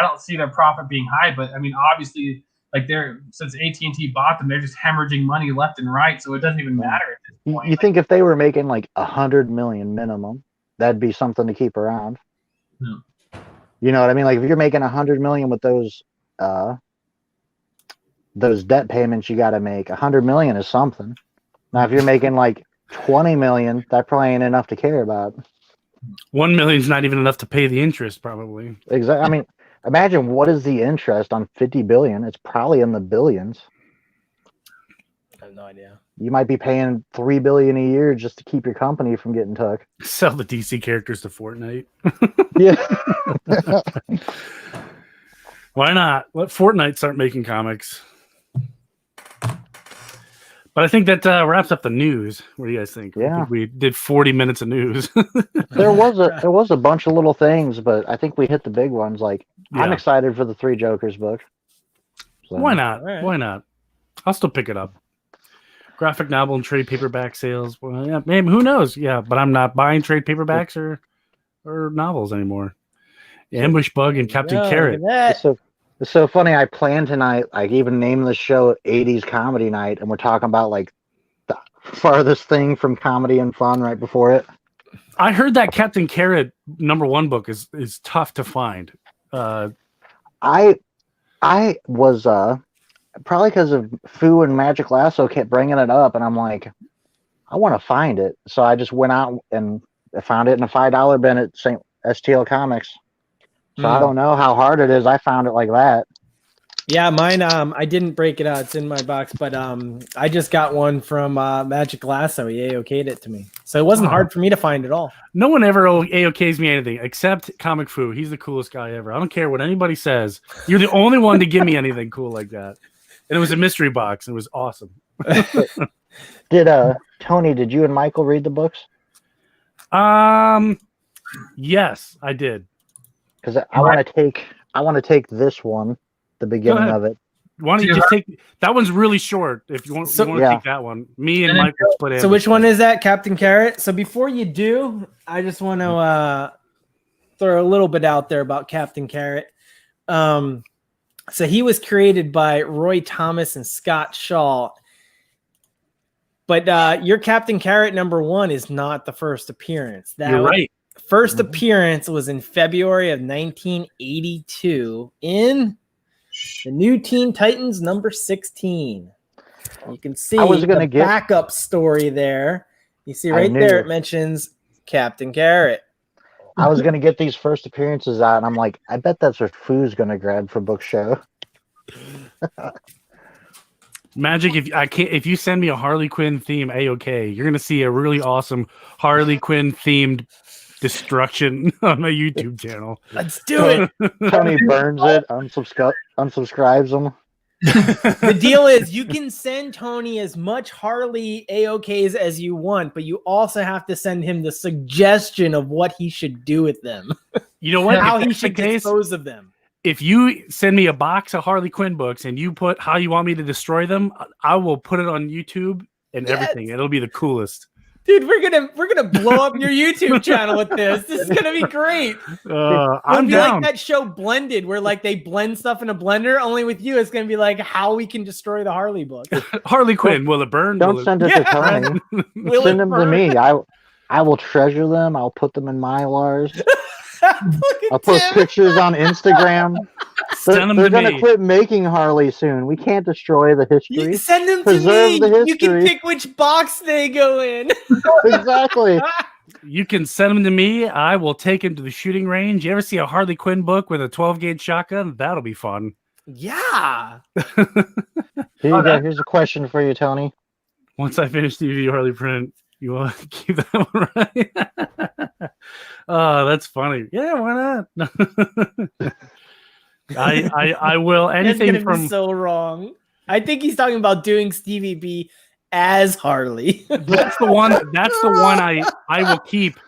don't see their profit being high, but I mean, obviously, like since AT&T bought them, they're just hemorrhaging money left and right. So it doesn't even matter at this point. You think if they were making like $100 million minimum, that'd be something to keep around? No. You know what I mean? Like, if you're making $100 million with those debt payments you got to make, $100 million is something. Now, if you're making like $20 million, that probably ain't enough to care about. $1 million is not even enough to pay the interest, probably. Exactly. I mean, Imagine what is the interest on 50 billion? It's probably in the billions. I have no idea. You might be paying $3 billion a year just to keep your company from getting took. Sell the DC characters to Fortnite. Yeah. Why not? Let Fortnite start making comics. But I think that wraps up the news. What do you guys think? Yeah. I think we did 40 minutes of news. There was a bunch of little things, but I think we hit the big ones. Like, I'm Yeah. excited for the Three Jokers book. So, Why not? Right. Why not? I'll still pick it up. Graphic novel and trade paperback sales. Well, yeah, maybe, who knows? Yeah, but I'm not buying trade paperbacks or novels anymore. Ambush Bug and Captain Yo, Carrot. look at that. It's so funny. I planned tonight, like, even name the show 80's Comedy Night, and we're talking about, like, the farthest thing from comedy and fun right before it. I heard that Captain Carrot #1 book is tough to find. I was probably because of Fu and Magic Lasso kept bringing it up, and I'm like, I want to find it. So I just went out and I found it in a $5 bin at STL Comics. So I don't know how hard it is. I found it like that. Yeah, mine. I didn't break it out. It's in my box, but I just got one from Magic Lasso. He okayed it to me, so it wasn't hard for me to find at all. No one ever AOKs me anything except Comic Fu. He's the coolest guy ever. I don't care what anybody says. You're the only one to give me anything cool like that. And it was a mystery box. It was awesome. Did Tony? Did you and Michael read the books? Yes, I did. Because I want to take this one, the beginning of it. Why don't you just take that one's really short? If you want, So- to take that one. Me and Michael split it. So which one is that, Captain Carrot? So before you do, I just want to throw a little bit out there about Captain Carrot. So he was created by Roy Thomas and Scott Shaw. But your Captain Carrot #1 is not the first appearance. You're right. First appearance was in February of 1982 in the New Teen Titans #16. You can see the backup story there. You see right there, it mentions Captain Carrot. I was going to get these first appearances out, and I'm like, I bet that's what Foo's going to grab for book show. Magic, if you send me a Harley Quinn theme AOK, you're going to see a really awesome Harley Quinn themed destruction on my YouTube channel. Let's do it. Tony burns it, unsubscribes them. The deal is you can send Tony as much Harley AOKs as you want, but you also have to send him the suggestion of what he should do with them. You know what? How he should dispose of them. If you send me a box of Harley Quinn books and you put how you want me to destroy them, I will put it on YouTube and everything. It'll be the coolest. Dude, we're gonna blow up your YouTube channel with this. This is gonna be great. I'm be down. Like that show Blended, where like they blend stuff in a blender. Only with you, it's gonna be like how we can destroy the Harley book. Harley Quinn, will it burn? Don't send it to Tony. Send them to me. I will treasure them. I'll put them in Mylars. I'll post pictures on Instagram. They're going to quit making Harley soon. We can't destroy the history. You send them Preserve to me. the history. You can pick which box they go in. Exactly. You can send them to me. I will take them to the shooting range. You ever see a Harley Quinn book with a 12-gauge shotgun? That'll be fun. Yeah. Here's a question for you, Tony. Once I finish TV Harley print, you want to keep that one right? Oh, that's funny. Yeah, why not? I will. Anything That's gonna be so wrong. I think he's talking about doing Stevie B as Harley. That's the one. That's the one I will keep.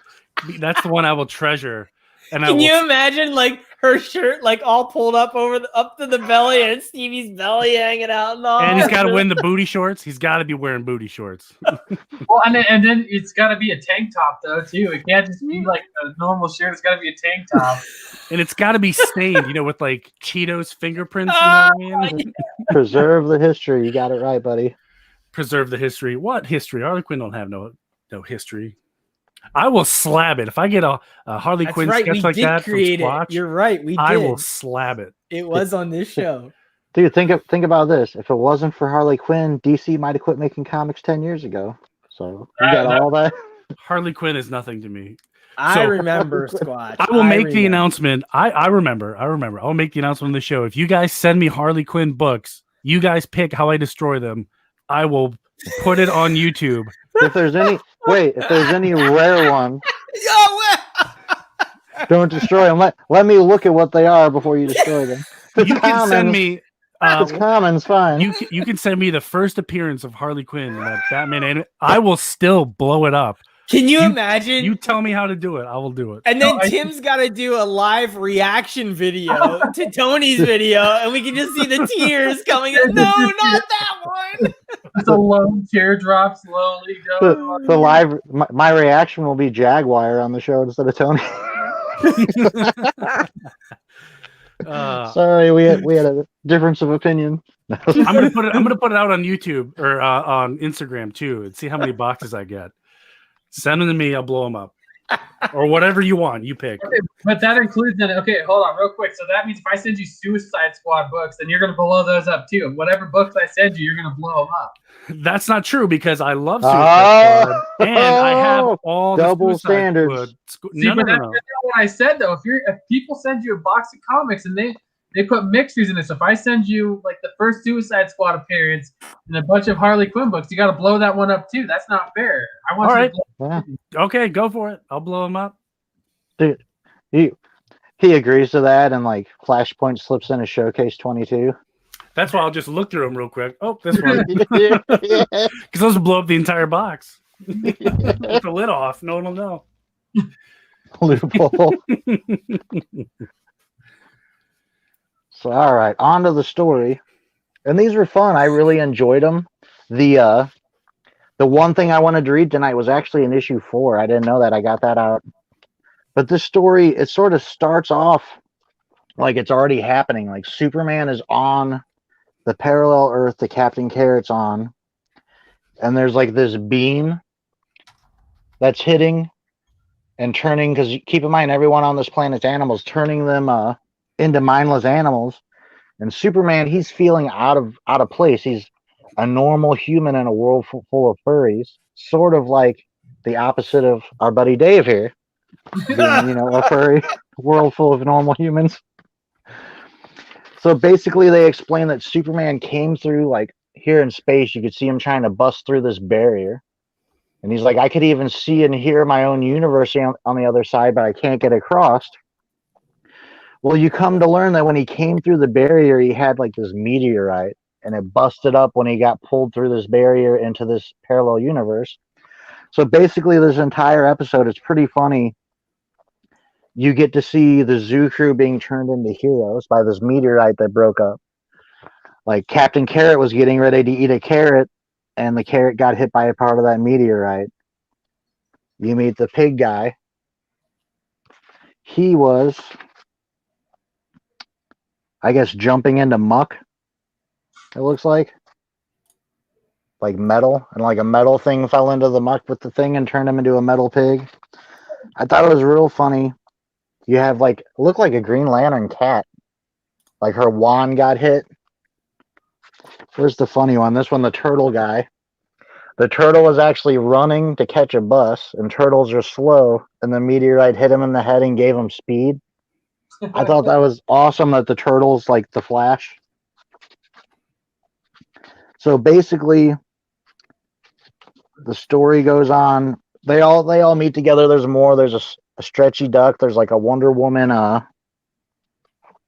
That's the one I will treasure. And Can you imagine like her shirt like all pulled up up to the belly and Stevie's belly hanging out and all? And he's got to win the booty shorts. He's got to be wearing booty shorts. Well, and then it's got to be a tank top though too. It can't just be like a normal shirt. It's got to be a tank top. And it's got to be stained, with like Cheetos fingerprints. You know what I mean? Preserve the history. You got it right, buddy. Preserve the history. What history? Harley Quinn don't have no history. I will slab it if I get a Harley Quinn sketch like that from Squatch. You're right. We did. I will slab it. It was on this show. Dude, think about this. If it wasn't for Harley Quinn, DC might have quit making comics 10 years ago. So you got all that. Harley Quinn is nothing to me. I remember, Squatch. I will make the announcement. I remember. I'll make the announcement on the show. If you guys send me Harley Quinn books, you guys pick how I destroy them. I will put it on YouTube. If there's any rare one, don't destroy them. Let me look at what they are before you destroy them. You can send me. It's common's fine. You can send me the first appearance of Harley Quinn in that Batman anime. I will still blow it up. Can you imagine? You tell me how to do it. I will do it. And then Tim's got to do a live reaction video to Tony's video, and we can just see the tears coming in. No, not that one. It's a lone teardrop slowly going. The live, my reaction will be Jaguar on the show instead of Tony. Sorry, we had a difference of opinion. I'm gonna put it out on YouTube or on Instagram too, and see how many boxes I get. Send them to me. I'll blow them up, or whatever you want. You pick. Okay, but that includes that. Okay, hold on, real quick. So that means if I send you Suicide Squad books, then you're gonna blow those up too. Whatever books I send you, you're gonna blow them up. That's not true because I love Suicide Squad and I have all double the standards. No. That's not what I said though. If people send you a box of comics and they put mixtures in it, so if I send you like the first Suicide Squad appearance and a bunch of Harley Quinn books, you got to blow that one up too. That's not fair. I want you to blow Okay, go for it. I'll blow them up. Dude, he agrees to that, and like Flashpoint slips in a Showcase 22. That's why I'll just look through them real quick. Oh, this one. Because those will blow up the entire box. With the lid off. No one will know. Loophole. So, all right, on to the story. And these were fun. I really enjoyed them. The one thing I wanted to read tonight was actually in issue 4. I didn't know that. I got that out. But this story, it sort of starts off like it's already happening. Like Superman is on the parallel Earth that Captain Carrot's on. And there's like this beam that's hitting and turning, because keep in mind, everyone on this planet's animals, turning them into mindless animals. And Superman, he's feeling out of place. He's a normal human in a world full of furries, sort of like the opposite of our buddy Dave here, being, a furry world full of normal humans. So basically they explain that Superman came through, like here in space, you could see him trying to bust through this barrier. And he's like, I could even see and hear my own universe on the other side, but I can't get across. Well, you come to learn that when he came through the barrier, he had like this meteorite, and it busted up when he got pulled through this barrier into this parallel universe. So basically this entire episode is pretty funny. You get to see the zoo crew being turned into heroes by this meteorite that broke up. Like Captain Carrot was getting ready to eat a carrot, and the carrot got hit by a part of that meteorite. You meet the pig guy. He was, I guess, jumping into muck, it looks like metal, and like a metal thing fell into the muck with the thing and turned him into a metal pig. I thought it was real funny. You have look like a Green Lantern cat, like her wand got hit. Where's the funny one? This one, the turtle guy. The turtle was actually running to catch a bus, and turtles are slow, and the meteorite hit him in the head and gave him speed. I thought that was awesome that the turtle's like the Flash. So basically, the story goes on. They all meet together. There's more. There's a stretchy duck. There's like a Wonder Woman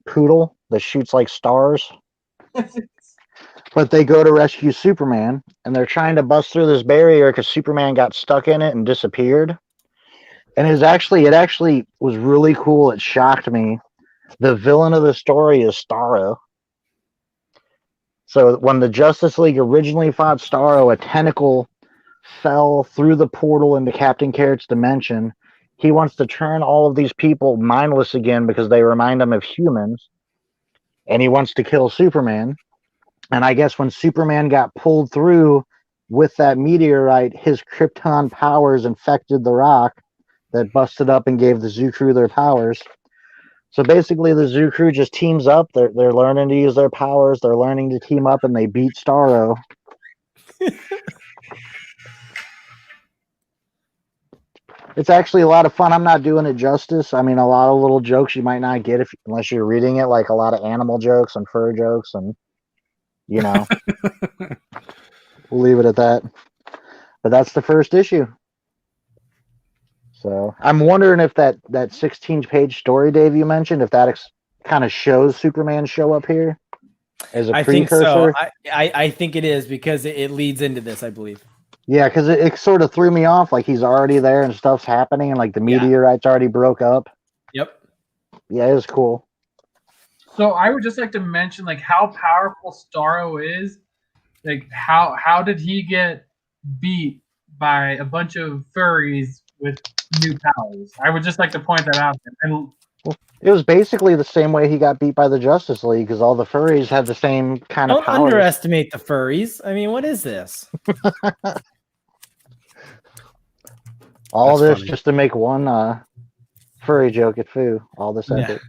poodle that shoots like stars. But they go to rescue Superman, and they're trying to bust through this barrier because Superman got stuck in it and disappeared. And it actually was really cool. It shocked me. The villain of the story is Starro. So when the Justice League originally fought Starro, a tentacle fell through the portal into Captain Carrot's dimension. He wants to turn all of these people mindless again because they remind him of humans. And he wants to kill Superman. And I guess when Superman got pulled through with that meteorite, his Krypton powers infected the rock that busted up and gave the zoo crew their powers. So basically the zoo crew just teams up. They're learning to use their powers. They're learning to team up, and they beat Starro. It's actually a lot of fun. I'm not doing it justice. I mean, a lot of little jokes you might not get unless you're reading it, like a lot of animal jokes and fur jokes, and we'll leave it at that. But that's the first issue. So I'm wondering if that 16-page story, Dave, you mentioned, if that kind of shows Superman show up here as a precursor. Think so. I think it is because it leads into this, I believe. Yeah, because it sort of threw me off. Like he's already there and stuff's happening, and like the meteorites already broke up. Yep. Yeah, it was cool. So I would just like to mention like how powerful Starro is. Like how did he get beat by a bunch of furries with new powers? I would just like to point that out. And it was basically the same way he got beat by the Justice League, because all the furries had the same kind of powers. Don't underestimate the furries. I mean, what is this? All That's this funny. Just to make one furry joke at Foo. All this effort.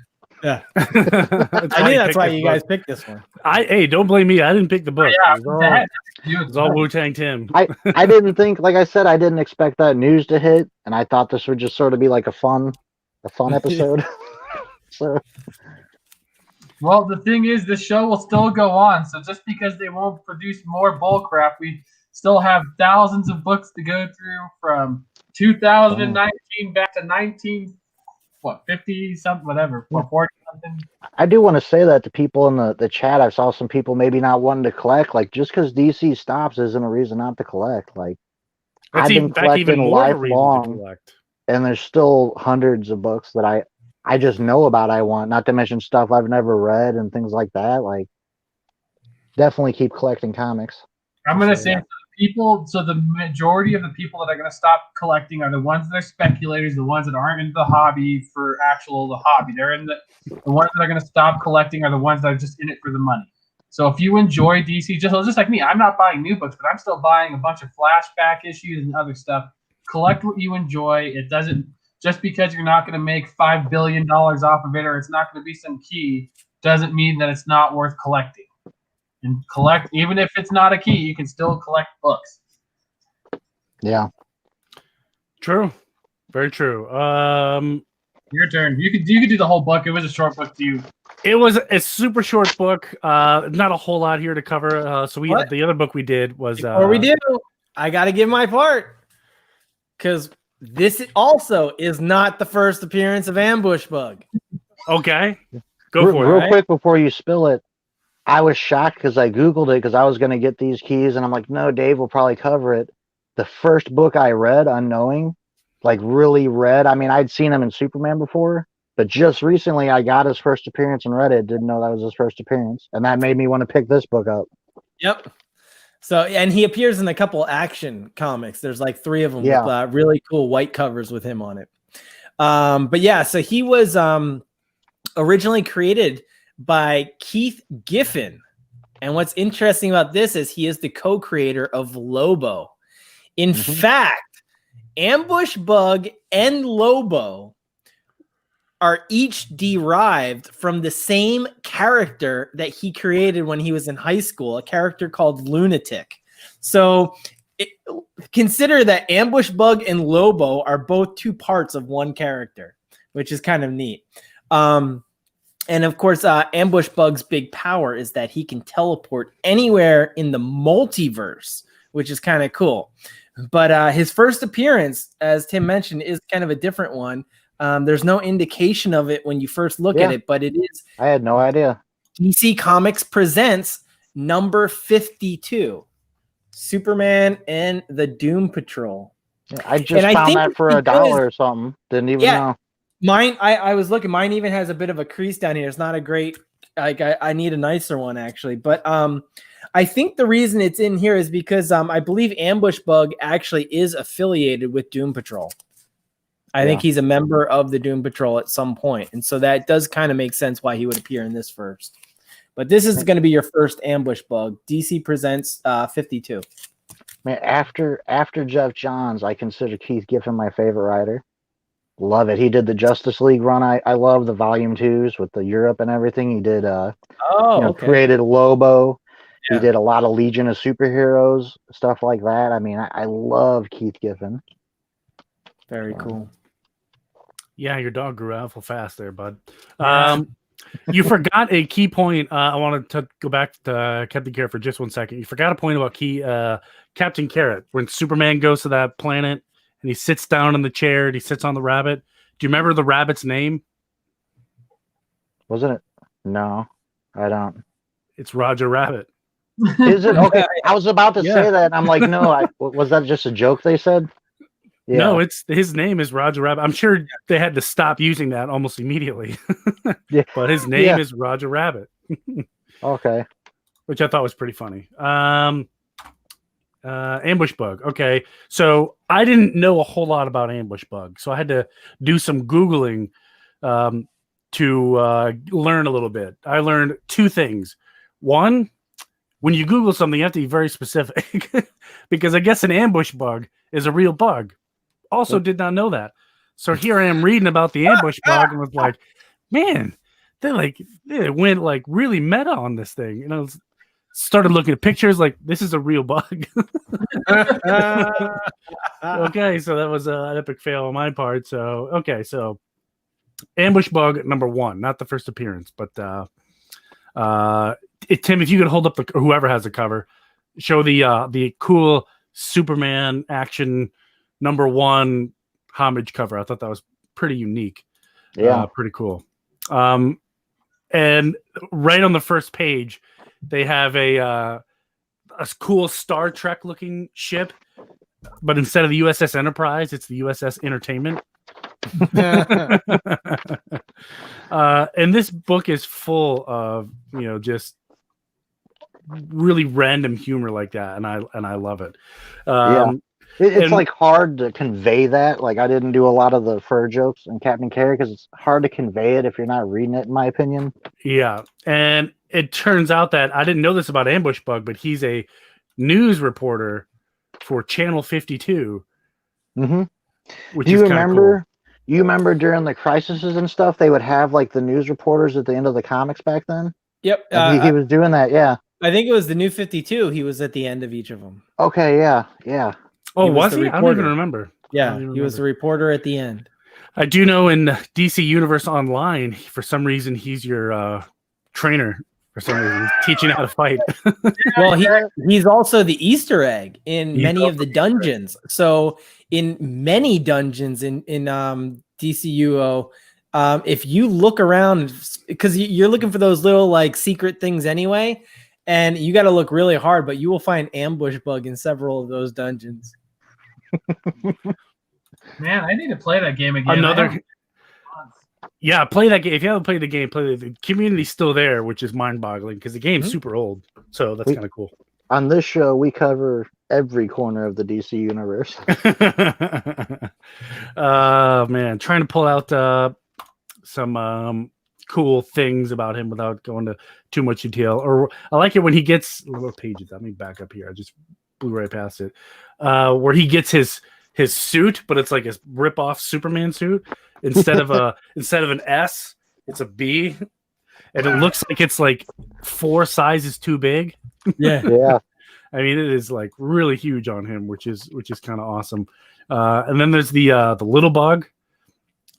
Yeah. I knew that's why you guys picked this one. Hey, don't blame me. I didn't pick the book. Yeah, it was all Wu-Tang Tim. I didn't think, like I said, I didn't expect that news to hit, and I thought this would just sort of be like a fun episode. So, well, the thing is, the show will still go on. So just because they won't produce more bullcrap, we still have thousands of books to go through from 2019 back to 50 something, whatever, 40 something. I do want to say that to people in the chat. I saw some people maybe not wanting to collect. Like, just because DC stops isn't a reason not to collect. Like, I've been collecting lifelong, and there's still hundreds of books that I just know about. I want, not to mention stuff I've never read and things like that. Like, definitely keep collecting comics. I'm gonna say the majority of the people that are gonna stop collecting are the ones that are speculators, the ones that aren't into the hobby for the hobby. They're in the ones that are gonna stop collecting are the ones that are just in it for the money. So if you enjoy DC, just like me, I'm not buying new books, but I'm still buying a bunch of flashback issues and other stuff. Collect what you enjoy. It doesn't, just because you're not gonna make $5 billion off of it, or it's not gonna be some key, doesn't mean that it's not worth collecting. And collect, even if it's not a key, you can still collect books. Yeah. True. Very true. Your turn. You could do the whole book. It was a short book to you. It was a super short book. Not a whole lot here to cover. The other book we did was before we do, I gotta give my part. Because this also is not the first appearance of Ambush Bug. Okay. Go for it. Real quick before you spill it. I was shocked because I Googled it because I was going to get these keys, and I'm like, no, Dave will probably cover it. The first book I read, unknowing, like really read. I mean, I'd seen him in Superman before, but just recently I got his first appearance and read it. Didn't know that was his first appearance. And that made me want to pick this book up. Yep. So, and he appears in a couple action comics. There's like 3 of them with really cool white covers with him on it. But yeah, so he was originally created by Keith Giffen. And what's interesting about this is he is the co-creator of Lobo. In fact, Ambush Bug and Lobo are each derived from the same character that he created when he was in high school, a character called Lunatic. So consider that Ambush Bug and Lobo are both 2 parts of one character, which is kind of neat. And of course, Ambush Bug's big power is that he can teleport anywhere in the multiverse, which is kind of cool. But his first appearance, as Tim mentioned, is kind of a different one. There's no indication of it when you first look at it, but it is. I had no idea. DC Comics presents number 52, Superman and the Doom Patrol. Yeah, I just found that for $1 or something. Didn't even know. Mine, I was looking. Mine even has a bit of a crease down here. It's not a great. I need a nicer one actually, but I think the reason it's in here is because I believe Ambush Bug actually is affiliated with Doom Patrol. I think he's a member of the Doom Patrol at some point, and so that does kind of make sense why he would appear in this first. But this is going to be your first Ambush Bug. DC presents 52. Man, after Jeff Johns, I consider Keith Giffen my favorite writer. Love it. He did the Justice League run. I love the volume 2s with the Europe and everything. He did created Lobo. Yeah. He did a lot of Legion of Superheroes, stuff like that. I mean, I love Keith Giffen. Very cool. Yeah, your dog grew awful fast there, bud. Yeah. You forgot a key point. I wanted to go back to Captain Carrot for just 1 second. You forgot a point about Captain Carrot. When Superman goes to that planet and he sits down in the chair and he sits on the rabbit. Do you remember the rabbit's name? Wasn't it? No, I don't. It's Roger Rabbit. Is it? Okay, I was about to say that. And I'm like, no, was that just a joke they said? Yeah. No, his name is Roger Rabbit. I'm sure they had to stop using that almost immediately. Yeah. But his name is Roger Rabbit. Okay. Which I thought was pretty funny. Ambush Bug. Okay. So I didn't know a whole lot about Ambush Bug. So I had to do some Googling to learn a little bit. I learned 2 things. One, when you Google something, you have to be very specific because I guess an ambush bug is a real bug. Also did not know that. So here I am reading about the ambush bug and was like, man, they went like really meta on this thing. And I started looking at pictures like this is a real bug. Okay, so that was an epic fail on my part. So so ambush bug number 1, not the first appearance, but Tim, if you could hold up whoever has the cover, show the cool Superman action number 1 homage cover. I thought that was pretty unique. Yeah, pretty cool. And right on the first page, they have a cool Star Trek looking ship, but instead of the USS Enterprise, it's the USS Entertainment. And this book is full of just really random humor like that, and I love it. It's like hard to convey that. Like I didn't do a lot of the fur jokes in Captain Carrot because it's hard to convey it if you're not reading it, in my opinion. Yeah, and it turns out that I didn't know this about Ambush Bug, but he's a news reporter for Channel 52. Mm-hmm. Which do you is remember? Cool. You remember during the crises and stuff, they would have like the news reporters at the end of the comics back then. Yep, he was doing that. Yeah, I think it was the New 52. He was at the end of each of them. Okay, yeah. Oh, was he? I don't even remember. Yeah, he was the reporter at the end. I do know in DC Universe Online, for some reason, he's your trainer. For some reason, he's teaching how to fight. Well, he's also the Easter egg in many of the dungeons. So in many dungeons in DCUO, if you look around, because you're looking for those little like secret things anyway, and you got to look really hard, but you will find Ambush Bug in several of those dungeons. Man, I need to play that game again. Play that game. If you haven't played the game, the community's still there, which is mind-boggling because the game's super old. So that's kind of cool. On this show, we cover every corner of the DC universe. Man, trying to pull out some cool things about him without going to too much detail. Or I like it when he gets what pages. Let me back up here. I just blew right past it. Where he gets his suit, but it's like a rip-off Superman suit. Instead of an S, it's a B, and it looks like it's like 4 sizes too big. Yeah. I mean, it is like really huge on him, which is kind of awesome. And then there's the little bug.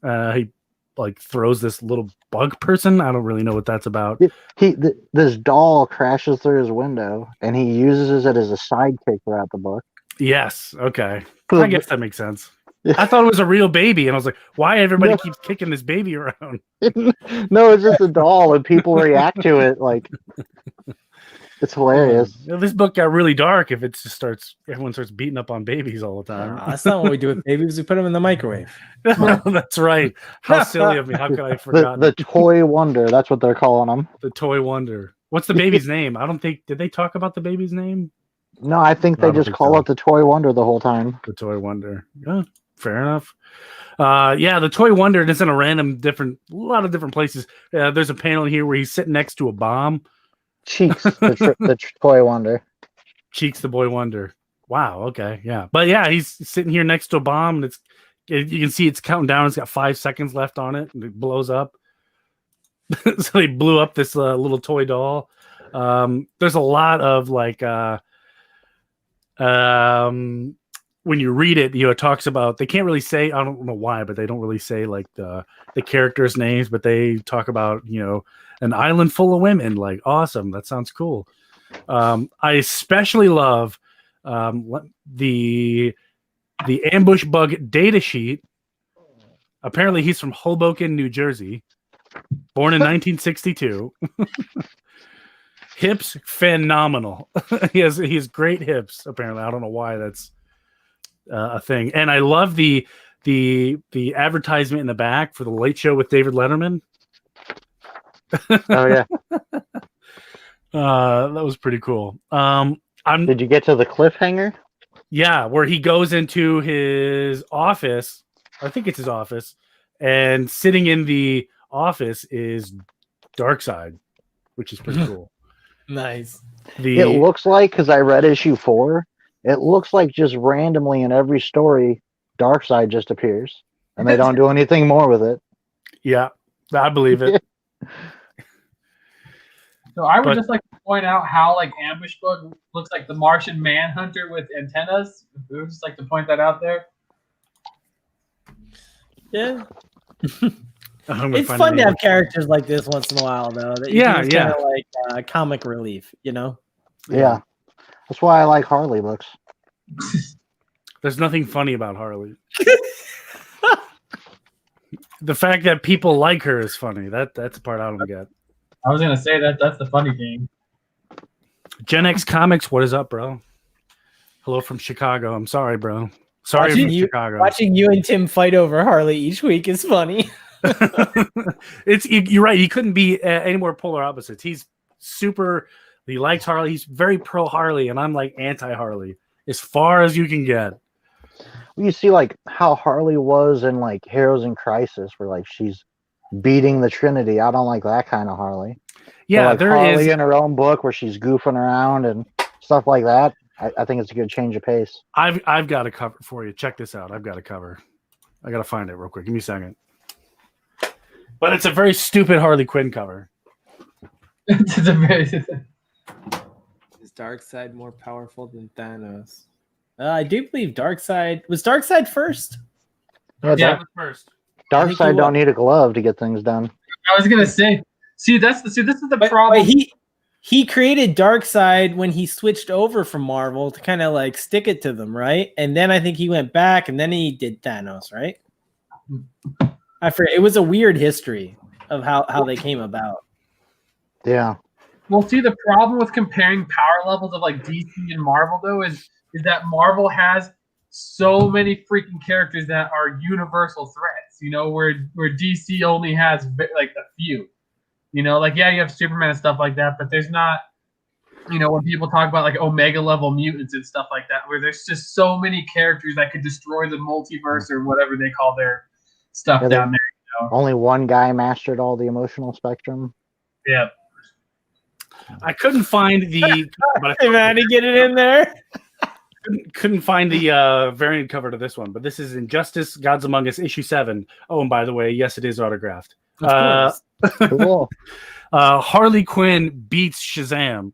He like throws this little bug person. I don't really know what that's about. This doll crashes through his window, and he uses it as a sidekick throughout the book. Yes. Okay. I guess that makes sense. I thought it was a real baby, and I was like, why everybody keeps kicking this baby around? No, it's just a doll, and people react to it like it's hilarious. This book got really dark if it just everyone starts beating up on babies all the time. That's not what we do with babies. We put them in the microwave. That's right. How silly of me. How could I forget? The Toy Wonder. That's what they're calling them. The Toy Wonder. What's the baby's name? I don't think, did they talk about the baby's name? No, I think they just call it the Toy Wonder the whole time. The Toy Wonder. Yeah, fair enough. The Toy Wonder is in a lot of different places. There's a panel here where he's sitting next to a bomb. Cheeks, the Toy Wonder. Cheeks, the Boy Wonder. Wow. Okay. Yeah. But yeah, he's sitting here next to a bomb, and you can see it's counting down. It's got 5 seconds left on it, and it blows up. So they blew up this little toy doll. There's a lot of like when you read it, it talks about, they can't really say, I don't know why, but they don't really say like the characters' names, but they talk about, an island full of women. Like, awesome. That sounds cool. I especially love the ambush bug data sheet. Apparently he's from Hoboken, New Jersey, born in 1962. Hips phenomenal. he has great hips. Apparently, I don't know why that's a thing. And I love the advertisement in the back for the Late Show with David Letterman. Oh yeah, that was pretty cool. Did you get to the cliffhanger? Yeah, where he goes into his office. I think it's his office, and sitting in the office is Darkseid, which is pretty cool. Nice. It looks like, because I read issue 4, it looks like just randomly in every story, Darkseid just appears, and they don't do anything more with it. Yeah, I believe it. So I would just like to point out how like Ambush Bug looks like the Martian Manhunter with antennas. We would just like to point that out there. Yeah. It's fun to have characters like this once in a while, though. That kind of like comic relief, Yeah, that's why I like Harley books. There's nothing funny about Harley. The fact that people like her is funny. That's the part I don't get. I was gonna say that's the funny thing. Gen X Comics, what is up, bro? Hello from Chicago. I'm sorry, bro. Sorry from Chicago. Watching you and Tim fight over Harley each week is funny. You're right. He couldn't be any more polar opposites. He likes Harley. He's very pro Harley, and I'm like anti Harley as far as you can get. You see like how Harley was in like Heroes in Crisis, where like she's beating the Trinity. I don't like that kind of Harley. Yeah, but, like, Harley in her own book where she's goofing around and stuff like that. I think it's a good change of pace. I've got a cover for you. Check this out. I've got a cover. I gotta find it real quick. Give me a second. But it's a very stupid Harley Quinn cover. Is Darkseid more powerful than Thanos? I do believe Darkseid was Darkseid first. Yeah, it was first. Darkseid don't need a glove to get things done. I was gonna say. This is the problem. He created Darkseid when he switched over from Marvel to kind of like stick it to them, right? And then I think he went back, and then he did Thanos, right? I forget. It was a weird history of how they came about. Yeah. Well, see, the problem with comparing power levels of like DC and Marvel, though, is that Marvel has so many freaking characters that are universal threats. Where DC only has like a few. Like you have Superman and stuff like that, but there's not. When people talk about like Omega level mutants and stuff like that, where there's just so many characters that could destroy the multiverse or whatever they call their stuff down there. Only one guy mastered all the emotional spectrum. Yeah. I couldn't find the. Hey man, to get it in there. Couldn't find the variant cover to this one, but this is Injustice: Gods Among Us issue 7. Oh, and by the way, yes, it is autographed. Cool. Harley Quinn beats Shazam.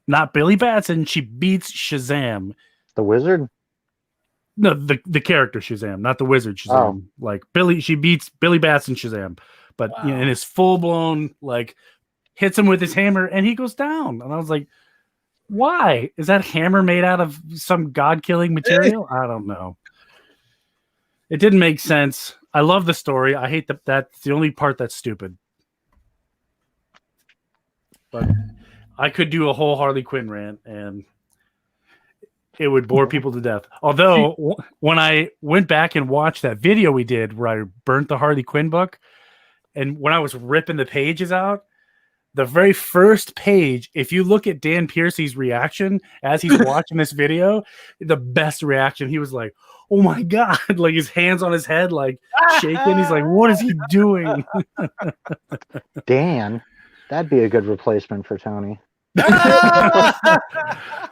Not Billy Batson. She beats Shazam. The Wizard? No, the character Shazam, not the Wizard Shazam. Oh. Like she beats Billy Batson Shazam, but in his full blown like hits him with his hammer and he goes down. And I was like, why is that hammer made out of some god killing material? I don't know. It didn't make sense. I love the story. I hate that's the only part that's stupid. But I could do a whole Harley Quinn rant and it would bore people to death. Although when I went back and watched that video we did where I burnt the Harley Quinn book, and when I was ripping the pages out, the very first page, if you look at Dan Piercy's reaction as he's watching this video, the best reaction, he was like, oh my God, like his hands on his head, like shaking. He's like, what is he doing? Dan, that'd be a good replacement for Tony.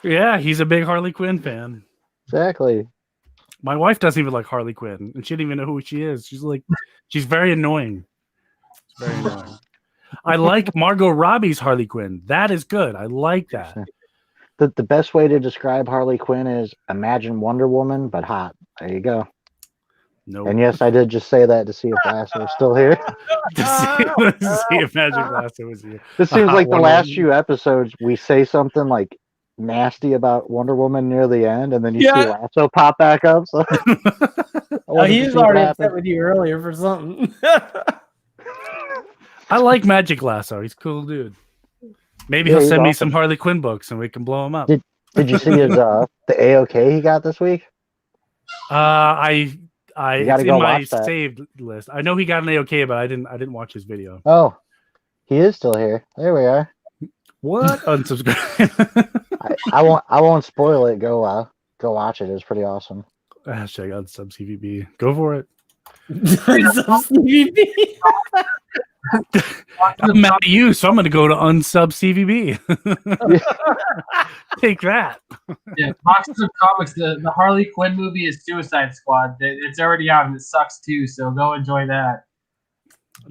Yeah, he's a big Harley Quinn fan. Exactly. My wife doesn't even like Harley Quinn, and she didn't even know who she is. She's very annoying. It's very annoying. I like Margot Robbie's Harley Quinn. That is good. I like that. the best way to describe Harley Quinn is imagine Wonder Woman, but hot. There you go. Nope. And yes, I did just say that to see if Lasso is still here. to see if Magic Lasso was here. This seems like the last few episodes we say something like nasty about Wonder Woman near the end, and then you see Lasso pop back up. So he was already upset with you earlier for something. I like Magic Lasso. He's a cool dude. Maybe he'll send me some Harley Quinn books and we can blow him up. Did you see his the AOK he got this week? It's in my saved list. I know he got an AOK, but I didn't watch his video. Oh, he is still here. There we are. What? Unsubscribe. I won't spoil it. Go watch it. It's pretty awesome. Hashtag unsub CVB. Go for it. Unsub CVB. I'm mad at you, so I'm going to go to unsub CVB. Take that. Yeah, boxes of comics. The Harley Quinn movie is Suicide Squad. It's already out and it sucks too. So go enjoy that.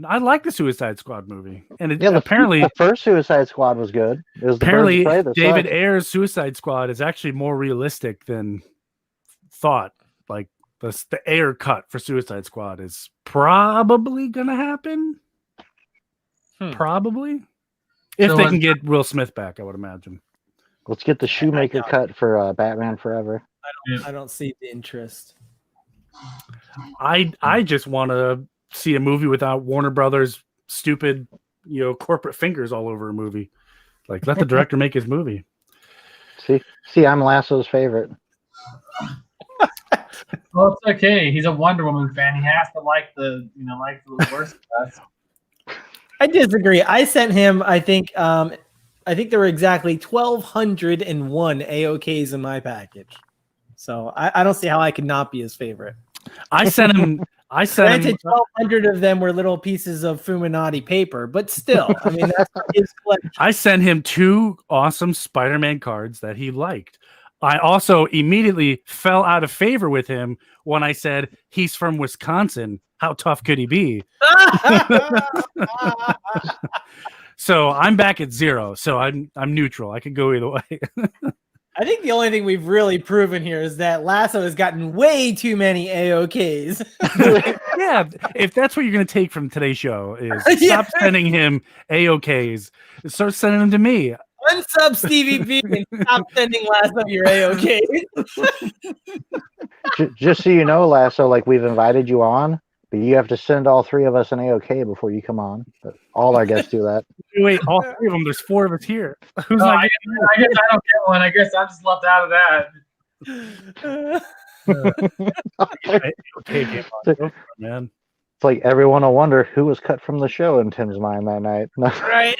I like the Suicide Squad movie, and apparently the first Suicide Squad was good. It was apparently David Ayer's Suicide Squad is actually more realistic than thought. Like the Ayer cut for Suicide Squad is probably going to happen. Probably, if they can get Will Smith back, I would imagine. Let's get the Shoemaker cut for Batman Forever. I don't see the interest. I just want to see a movie without Warner Brothers stupid, corporate fingers all over a movie. Like, let the director make his movie. See, I'm Lasso's favorite. Well, it's okay. He's a Wonder Woman fan. He has to like the worst stuff. I disagree. I sent him, I think there were exactly 1,201 AOKs in my package. So I don't see how I could not be his favorite. I sent him. Granted, 1,200 of them were little pieces of Fuminati paper, but still, I mean, that's his collection. I sent him 2 awesome Spider-Man cards that he liked. I also immediately fell out of favor with him when I said he's from Wisconsin. How tough could he be? So I'm back at 0. So I'm neutral. I could go either way. I think the only thing we've really proven here is that Lasso has gotten way too many AOKs. Yeah, if that's what you're going to take from today's show is stop sending him AOKs, start sending them to me. Unsub Stevie B and stop sending Lasso your AOK. Just so you know, Lasso, like we've invited you on, but you have to send all 3 of us an AOK before you come on. But all our guests do that. Wait, all 3 of them? There's 4 of us here. Who's I guess I don't get one. I guess I'm just left out of that. Okay, man. It's like everyone will wonder who was cut from the show in Tim's mind that night. Right.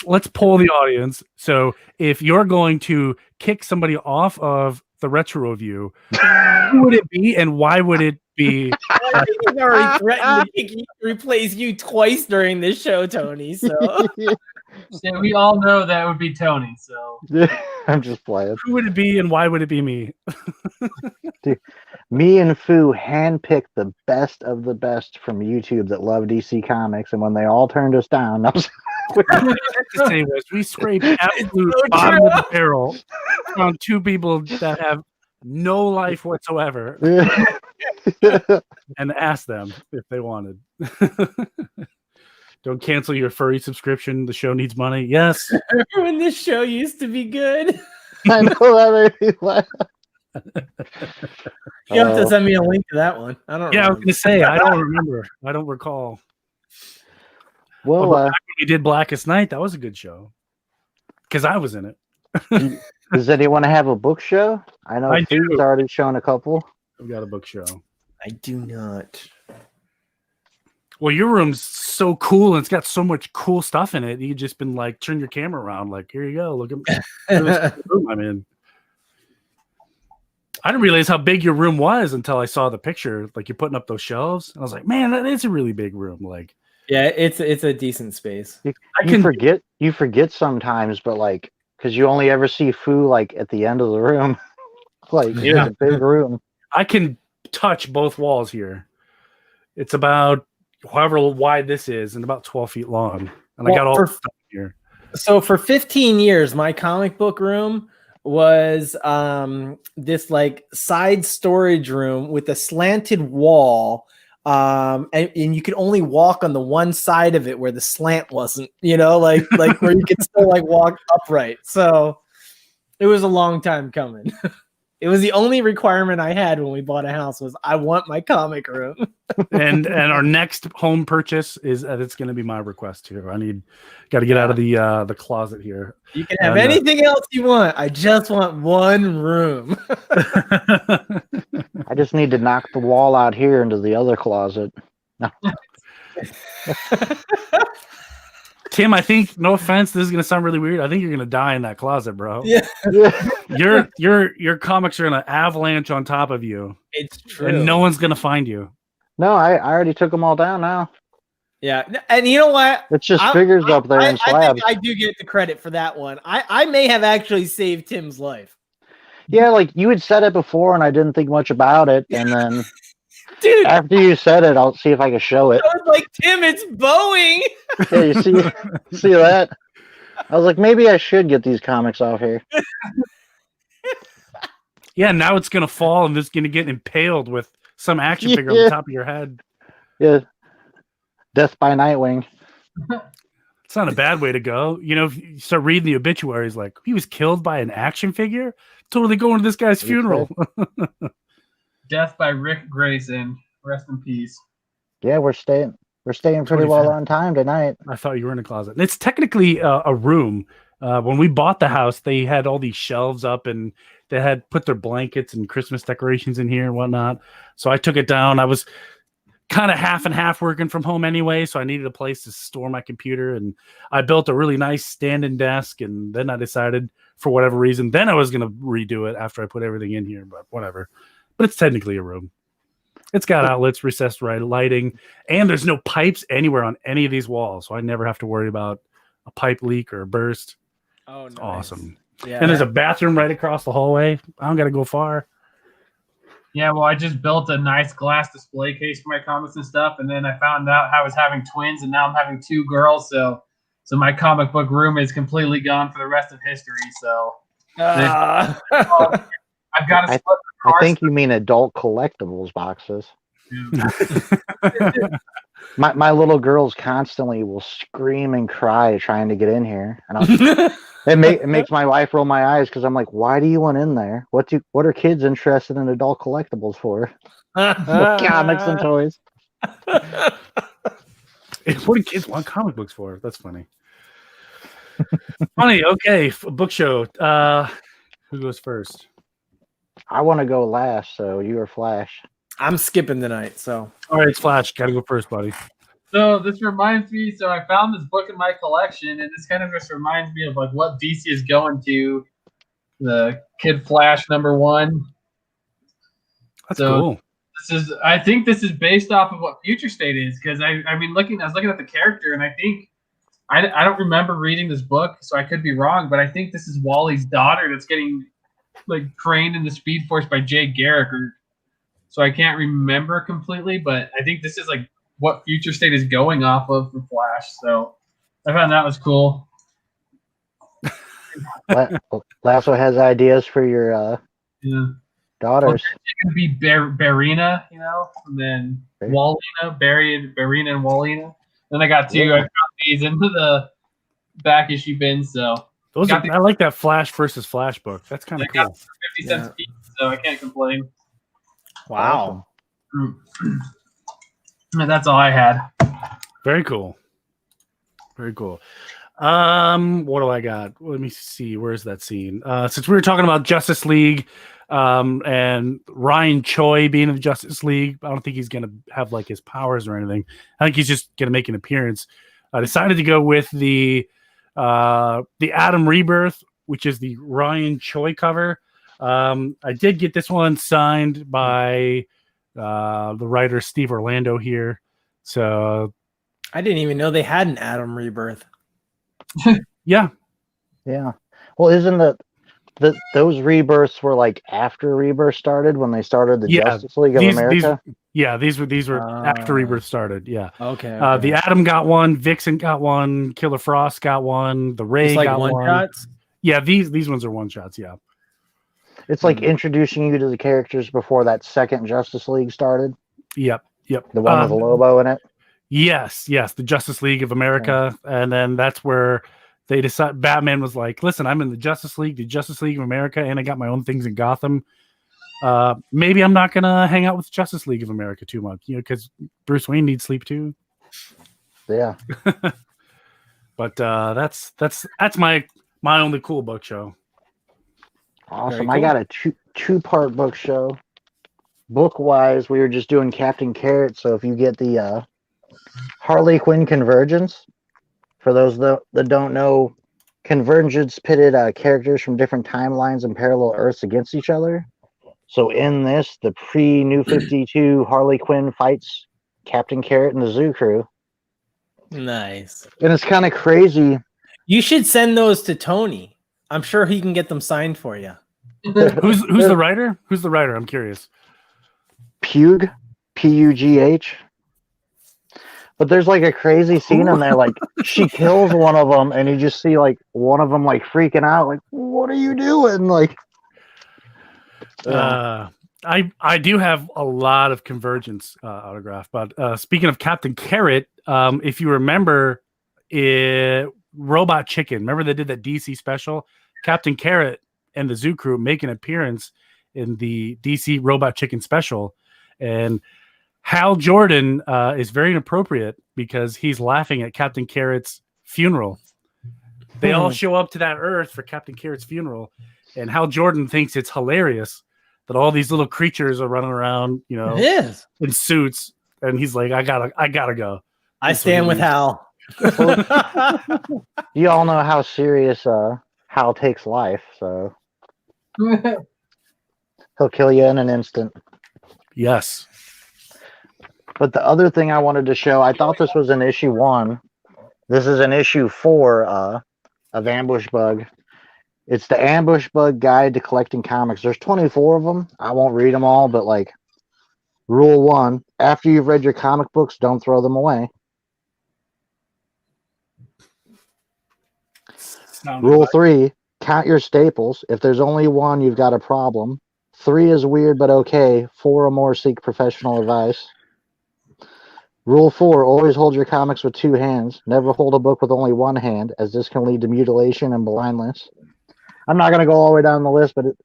Let's poll the audience. So if you're going to kick somebody off of the retro review, who would it be and why would it be? He's already threatened to replace you twice during this show, Tony. So we all know that would be Tony. So I'm just playing. Who would it be and why would it be me? Dude, me and Fu handpicked the best of the best from YouTube that love DC Comics, and when they all turned us down, we scraped absolute bottom of the barrel on 2 people that have no life whatsoever, and asked them if they wanted. Don't cancel your furry subscription. The show needs money. Yes. Remember when this show used to be good? I know that made me laugh. You have to send me a link to that one. I don't. Yeah, remember. I was going to say I don't remember. I don't recall. Well, when we did Blackest Night, that was a good show because I was in it. Does anyone have a book show? I know Fu's already shown a couple. I've got a book show. I do not. Well, your room's so cool and it's got so much cool stuff in it. You've just been like, turn your camera around. Like, here you go. Look at this room I'm in. I didn't realize how big your room was until I saw the picture. Like, you're putting up those shelves. And I was like, man, that is a really big room. Like, yeah, it's a decent space. You forget sometimes, but like, because you only ever see Fu like at the end of the room. Like, it's a big room. I can touch both walls here. It's about however wide this is and about 12 feet long. And I got all the stuff here. So for 15 years, my comic book room was this like side storage room with a slanted wall. And you could only walk on the one side of it where the slant wasn't, like where you could still like walk upright. So it was a long time coming. It was the only requirement I had when we bought a house was I want my comic room. and our next home purchase is it's going to be my request too. Got to get out of the closet here. You can have anything else you want. I just want one room. I just need to knock the wall out here into the other closet. No. Tim, I think, no offense, this is going to sound really weird. I think you're going to die in that closet, bro. Yeah. Your comics are going to avalanche on top of you. It's true. And no one's going to find you. No, I already took them all down now. Yeah. And you know what? It's just figures up there in slabs. I do get the credit for that one. I may have actually saved Tim's life. Yeah, like you had said it before and I didn't think much about it. And then dude, after you said it, I'll see if I can show it. I was like, Tim, it's Boeing. Yeah, you see that? I was like, maybe I should get these comics off here. Yeah, now it's going to fall and it's going to get impaled with some action figure on the top of your head. Yeah. Death by Nightwing. It's not a bad way to go. If you start reading the obituaries, like, he was killed by an action figure? Totally going to this guy's funeral. Death by Rick Grayson. Rest in peace. Yeah, we're staying pretty well on time tonight. I thought you were in a closet. And it's technically a room. When we bought the house, they had all these shelves up and they had put their blankets and Christmas decorations in here and whatnot. So I took it down. I was kind of half and half working from home anyway, so I needed a place to store my computer, and I built a really nice standing desk, and then I decided, for whatever reason, then I was going to redo it after I put everything in here, but whatever. But it's technically a room. It's got outlets, recessed lighting, and there's no pipes anywhere on any of these walls, so I never have to worry about a pipe leak or a burst. Oh, nice. Awesome. Yeah. And there's a bathroom right across the hallway. I don't got to go far. Yeah, well, I just built a nice glass display case for my comics and stuff, and then I found out I was having twins, and now I'm having 2 girls, so my comic book room is completely gone for the rest of history. So I've got to. I think you mean adult collectibles boxes. Yeah. My little girls constantly will scream and cry trying to get in here, and it makes my wife roll my eyes because I'm like, why do you want in there? What are kids interested in adult collectibles for? Comics and toys. What do kids want comic books for? That's funny. Funny. Okay, book show. Who goes first? I want to go last, so you are Flash. I'm skipping tonight, so. All right, it's Flash. Got to go first, buddy. So this reminds me. So I found this book in my collection, and this kind of just reminds me of like what DC is going to. The Kid Flash #1. That's cool. I think this is based off of what Future State is, because I was looking at the character, and I think I don't remember reading this book, so I could be wrong, but I think this is Wally's daughter that's getting like trained in the Speed Force by Jay Garrick, so I can't remember completely, but I think this is like what Future State is going off of for Flash. So I found that was cool. Lasso has ideas for your daughters. It's going to be Barina, and then Wallina, Barina and Wallina. Then I got 2. I found these into the back issue bin. So I like that Flash versus Flash book. That's kind of cool. 50 cents each, so I can't complain. Wow. That's all I had. Very cool. Very cool. What do I got? Let me see. Where's that scene? Since we were talking about Justice League, and Ryan Choi being in the Justice League, I don't think he's gonna have like his powers or anything. I think he's just gonna make an appearance. I decided to go with the Atom Rebirth, which is the Ryan Choi cover. I did get this one signed by the writer Steve Orlando here. So I didn't even know they had an Atom Rebirth. Yeah. Well, isn't those rebirths were like after Rebirth started when they started the Justice League of America? Yeah, these were after Rebirth started. Yeah. Okay. The Atom got one, Vixen got one, Killer Frost got one, the Ray It's like got one shots. Yeah, these ones are one shots. Yeah. It's like introducing you to the characters before that second Justice League started. Yep. The one with Lobo in it. Yes, the Justice League of America, and then that's where they decide. Batman was like, "Listen, I'm in the Justice League of America, and I got my own things in Gotham. Maybe I'm not gonna hang out with Justice League of America too much, because Bruce Wayne needs sleep too." Yeah. But that's my only cool book show. Awesome. Cool. I got a two-part book show. Book-wise, we were just doing Captain Carrot, so if you get the Harley Quinn Convergence, for those that don't know, Convergence pitted characters from different timelines and parallel Earths against each other. So in this, the pre-New 52 Harley Quinn fights Captain Carrot and the Zoo Crew. Nice. And it's kind of crazy. You should send those to Tony. I'm sure he can get them signed for you. Who's the writer? Who's the writer? I'm curious. Pugh, P-U-G-H. But there's like a crazy scene in there, like she kills one of them, and you just see like one of them like freaking out, like, "What are you doing?" Like, I do have a lot of Convergence autograph, but speaking of Captain Carrot, if you remember, Robot Chicken, remember they did that DC special? Captain Carrot and the Zoo Crew make an appearance in the DC Robot Chicken special, and Hal Jordan is very inappropriate because he's laughing at Captain Carrot's funeral. They all show up to that Earth for Captain Carrot's funeral, and Hal Jordan thinks it's hilarious that all these little creatures are running around, in suits, and he's like, "I gotta go." I stand with Hal. You all know how serious Hal takes life, so he'll kill you in an instant. Yes. But the other thing I wanted to show, I thought this was an issue 1. This is an issue 4 of Ambush Bug. It's the Ambush Bug Guide to Collecting Comics. There's 24 of them. I won't read them all, but like, rule 1, after you've read your comic books, don't throw them away. Rule 3, count your staples. If there's only one, you've got a problem. 3 is weird but okay. 4 or more, seek professional advice. Rule 4, always hold your comics with 2 hands. Never hold a book with only 1 hand, as this can lead to mutilation and blindness. I'm not going to go all the way down the list, but it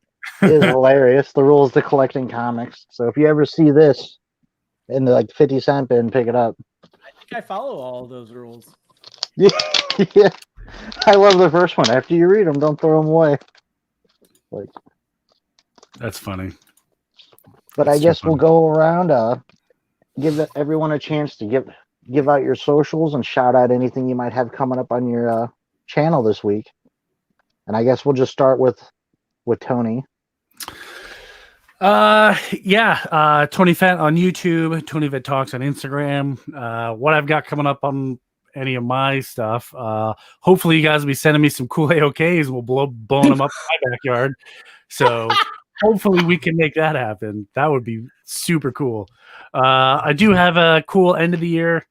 is hilarious. The rules to collecting comics. So if you ever see this in the 50-cent bin, pick it up. I think I follow all of those rules. Yeah. I love the first one. After you read them, don't throw them away. That's funny. But I guess we'll go around, give everyone a chance to give out your socials and shout out anything you might have coming up on your channel this week. And I guess we'll just start with Tony. Tony Fett on YouTube, Tony Fett Talks on Instagram. What I've got coming up on any of my stuff. Hopefully you guys will be sending me some cool AOKs. We'll blowing them up in my backyard. So hopefully we can make that happen. That would be super cool. I do have a cool end of the year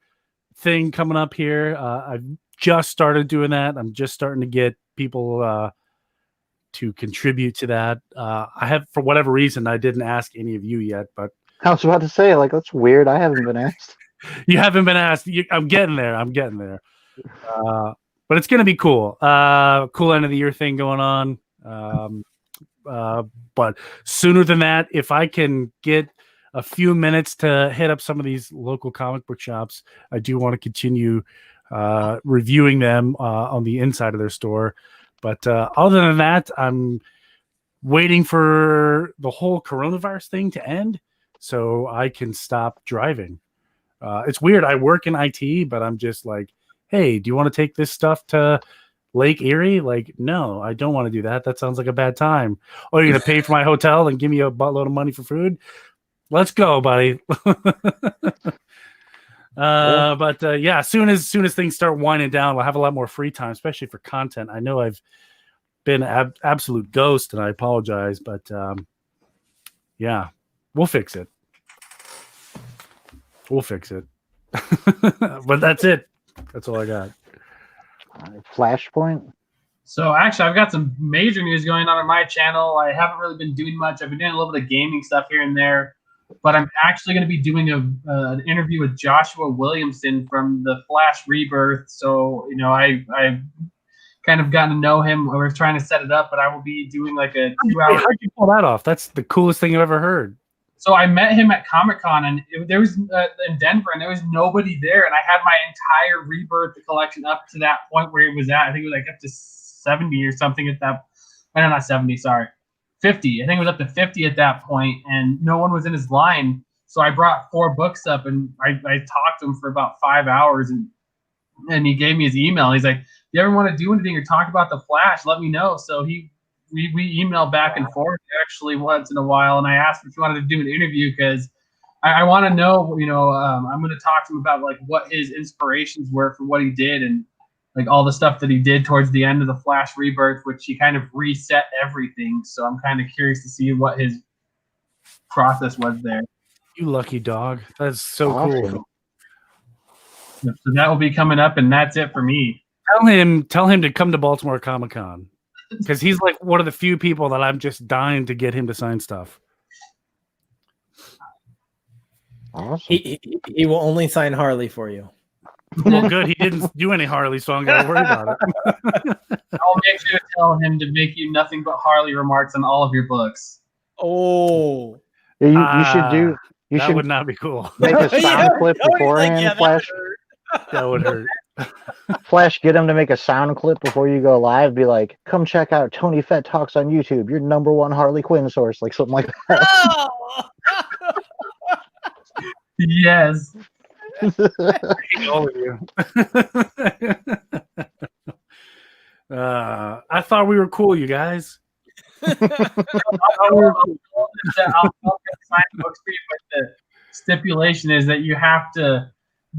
thing coming up here. I've just started doing that. I'm just starting to get people to contribute to that. I have, for whatever reason, I didn't ask any of you yet, but I was about to say, that's weird. I haven't been asked. You haven't been asked. I'm getting there. But it's going to be cool. Cool end of the year thing going on. But sooner than that, if I can get a few minutes to hit up some of these local comic book shops, I do want to continue reviewing them on the inside of their store. But other than that, I'm waiting for the whole coronavirus thing to end so I can stop driving. It's weird. I work in IT, but I'm just like, hey, do you want to take this stuff to Lake Erie? Like, no, I don't want to do that. That sounds like a bad time. Oh, you're going to pay for my hotel and give me a buttload of money for food? Let's go, buddy. But as soon as things start winding down, we'll have a lot more free time, especially for content. I know I've been absolute ghost, and I apologize, but we'll fix it. We'll fix it. But that's it. That's all I got. Flashpoint. So actually, I've got some major news going on my channel. I haven't really been doing much. I've been doing a little bit of gaming stuff here and there, but I'm actually going to be doing an interview with Joshua Williamson from the Flash Rebirth. So I've kind of gotten to know him. We're trying to set it up, but I will be doing like a 2-hour. How'd you pull that off? That's the coolest thing I've ever heard. So I met him at Comic-Con, and there was in Denver, and there was nobody there, and I had my entire Rebirth collection up to that point where it was at. I think it was like up to 70 or something at that. No, not 70. Sorry, 50. I think it was up to 50 at that point, and no one was in his line. So I brought 4 books up, and I talked to him for about 5 hours, and he gave me his email. And he's like, "If you ever want to do anything or talk about the Flash, let me know." So we emailed back and forth actually once in a while, and I asked if he wanted to do an interview because I want to know, I'm going to talk to him about like what his inspirations were for what he did and like all the stuff that he did towards the end of the Flash Rebirth, which he kind of reset everything. So I'm kind of curious to see what his process was there. You lucky dog. That's so cool. So that will be coming up, and that's it for me. Tell him to come to Baltimore Comic-Con. Because he's like one of the few people that I'm just dying to get him to sign stuff. Awesome. He will only sign Harley for you. Well, good. He didn't do any Harley, so I'm going to worry about it. I'll make sure to tell him to make you nothing but Harley remarks on all of your books. Oh. You should do. That would not be cool. Make a sound clip beforehand, Flash. That would hurt. Flash, get him to make a sound clip before you go live. Be like, come check out Tony Fett Talks on YouTube, your #1 Harley Quinn source, like something like that. Oh! Yes. All of you. I thought we were cool, you guys. I'll sign books for you, but the stipulation is that you have to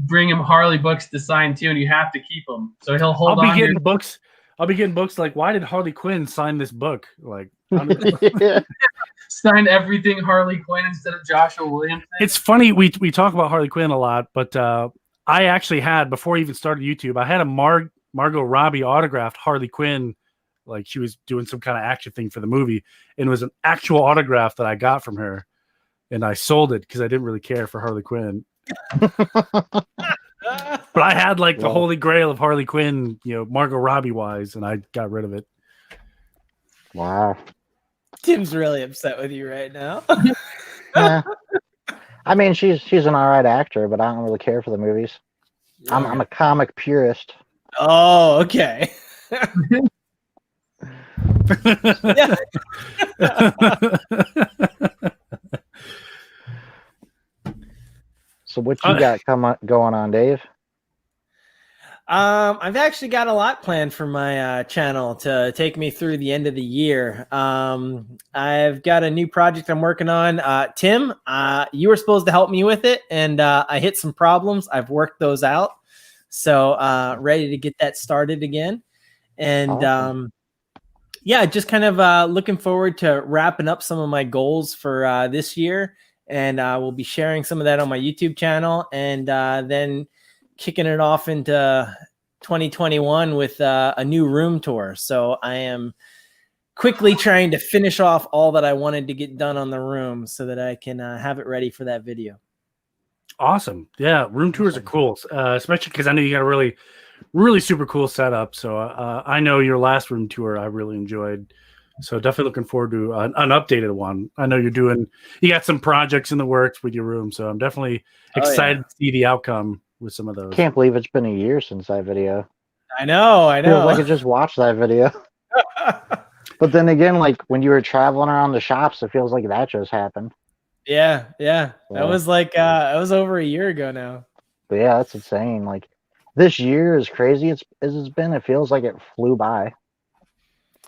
bring him Harley books to sign too, and you have to keep them. So he'll hold on. I'll be getting books like, why did Harley Quinn sign this book? Like, sign everything Harley Quinn instead of Joshua Williamson. It's funny we talk about Harley Quinn a lot, but I actually had, before I even started YouTube, I had a Margot Robbie autographed Harley Quinn, like she was doing some kind of action thing for the movie, and it was an actual autograph that I got from her, and I sold it because I didn't really care for Harley Quinn. But I had like the holy grail of Harley Quinn, Margot Robbie wise, and I got rid of it. Wow. Tim's really upset with you right now. Yeah. I mean, she's an all right actor, but I don't really care for the movies. Yeah. I'm a comic purist. Oh, okay. So what you got going on, Dave? I've actually got a lot planned for my channel to take me through the end of the year. I've got a new project I'm working on. Tim, you were supposed to help me with it, and I hit some problems. I've worked those out. So ready to get that started again. And awesome. Yeah, just kind of looking forward to wrapping up some of my goals for this year. And we'll be sharing some of that on my YouTube channel, and then kicking it off into 2021 with a new room tour. So I am quickly trying to finish off all that I wanted to get done on the room so that I can have it ready for that video. Awesome. Yeah, room tours are cool, especially because I know you got a really, really super cool setup. So I know your last room tour I really enjoyed. So definitely looking forward to an updated one. I know you got some projects in the works with your room, so I'm definitely excited to see the outcome with some of those. Can't believe it's been a year since that video. I know. Feels like I just watched that video. But then again, like when you were traveling around the shops, it feels like that just happened. Yeah. That was like it was over a year ago now. But yeah, that's insane. Like this year, as crazy as it's been, it feels like it flew by.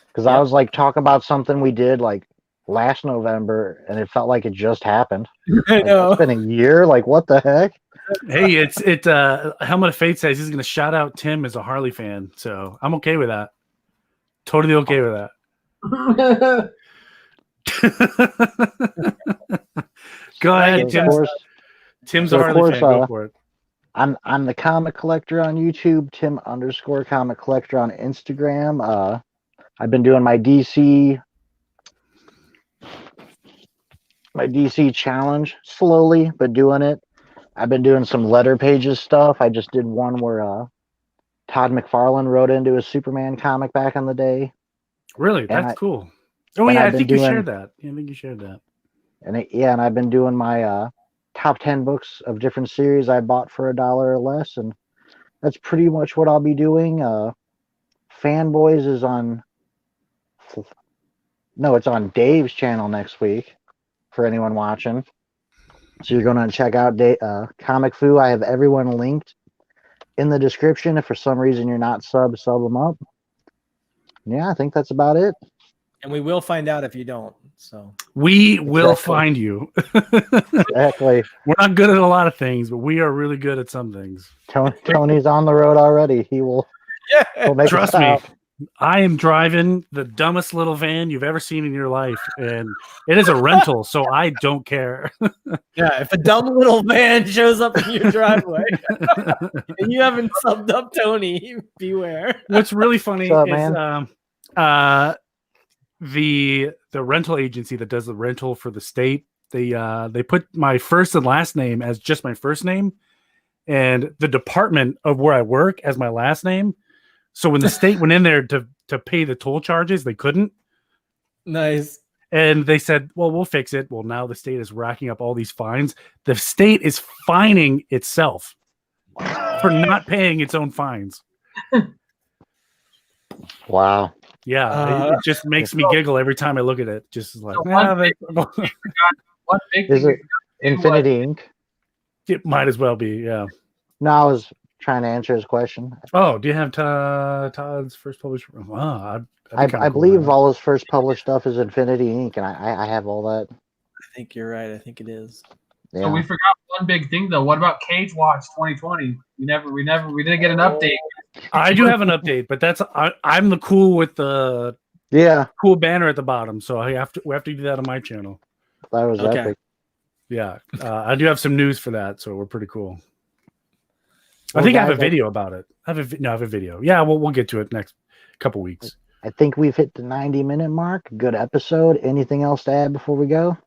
Because I was like talking about something we did like last November, and it felt like it just happened. I know. It's been a year. Like what the heck? Hey, Helmet of Fate says he's going to shout out Tim as a Harley fan, so I'm okay with that. Totally okay with that. Go ahead, Tim. Tim's So, a of Harley course, fan. Go for it. I'm the comic collector on YouTube, Tim_comic collector on Instagram. I've been doing my DC challenge slowly, but doing it. I've been doing some letter pages stuff. I just did one where Todd McFarlane wrote into a Superman comic back in the day. Really? That's cool. Oh yeah, I think you shared that. Yeah, I think you shared that. And I've been doing my top 10 books of different series I bought for $1 or less, and that's pretty much what I'll be doing. Fanboys is on it's on Dave's channel next week for anyone watching. So you're going to check out Comic Fu. I have everyone linked in the description. If for some reason you're not sub them up. Yeah, I think that's about it. And we will find out if you don't. So we will find you. Exactly. We're not good at a lot of things, but we are really good at some things. Tony's on the road already. He'll make Trust me. I am driving the dumbest little van you've ever seen in your life, and it is a rental, so I don't care. Yeah, if a dumb little van shows up in your driveway and you haven't subbed up Tony, beware. What's really funny up, is the rental agency that does the rental for the state, they put my first and last name as just my first name, and the department of where I work as my last name. So when the state went in there to pay the toll charges, they couldn't. Nice. And they said, well, we'll fix it. Well, now the state is racking up all these fines. The state is fining itself for not paying its own fines. Wow. Yeah, it just makes me giggle every time I look at it. Just like, one big is it Infinity Inc.? It might as well be, yeah. No, I was trying to answer his question. Oh, do you have Todd's first published? Wow, I believe all his first published stuff is Infinity Inc., and I have all that. I think you're right. I think it is. Yeah. So we forgot one big thing though. What about Cage Watch 2020? We didn't get an update. I do have an update, but I'm the cool with the cool banner at the bottom, so we have to do that on my channel. That was epic. Yeah, I do have some news for that, so we're pretty cool. I think I have a video about it. I have a video. Yeah, we'll get to it next couple weeks. I think we've hit the 90-minute mark. Good episode. Anything else to add before we go?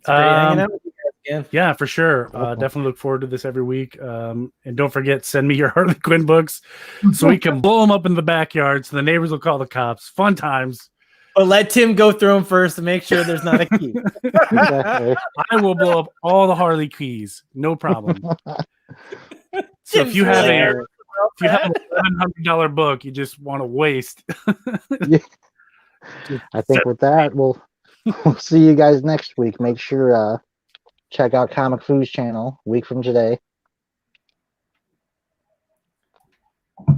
Hanging out with you guys again. Yeah, for sure. Definitely look forward to this every week. And don't forget, send me your Harley Quinn books so we can blow them up in the backyard so the neighbors will call the cops. Fun times. But let Tim go through them first to make sure there's not a key. Exactly. I will blow up all the Harley keys. No problem. So if you have a $700 book you just want to waste. Yeah. I think with that, we'll see you guys next week. Make sure check out Comic Fu's channel a week from today.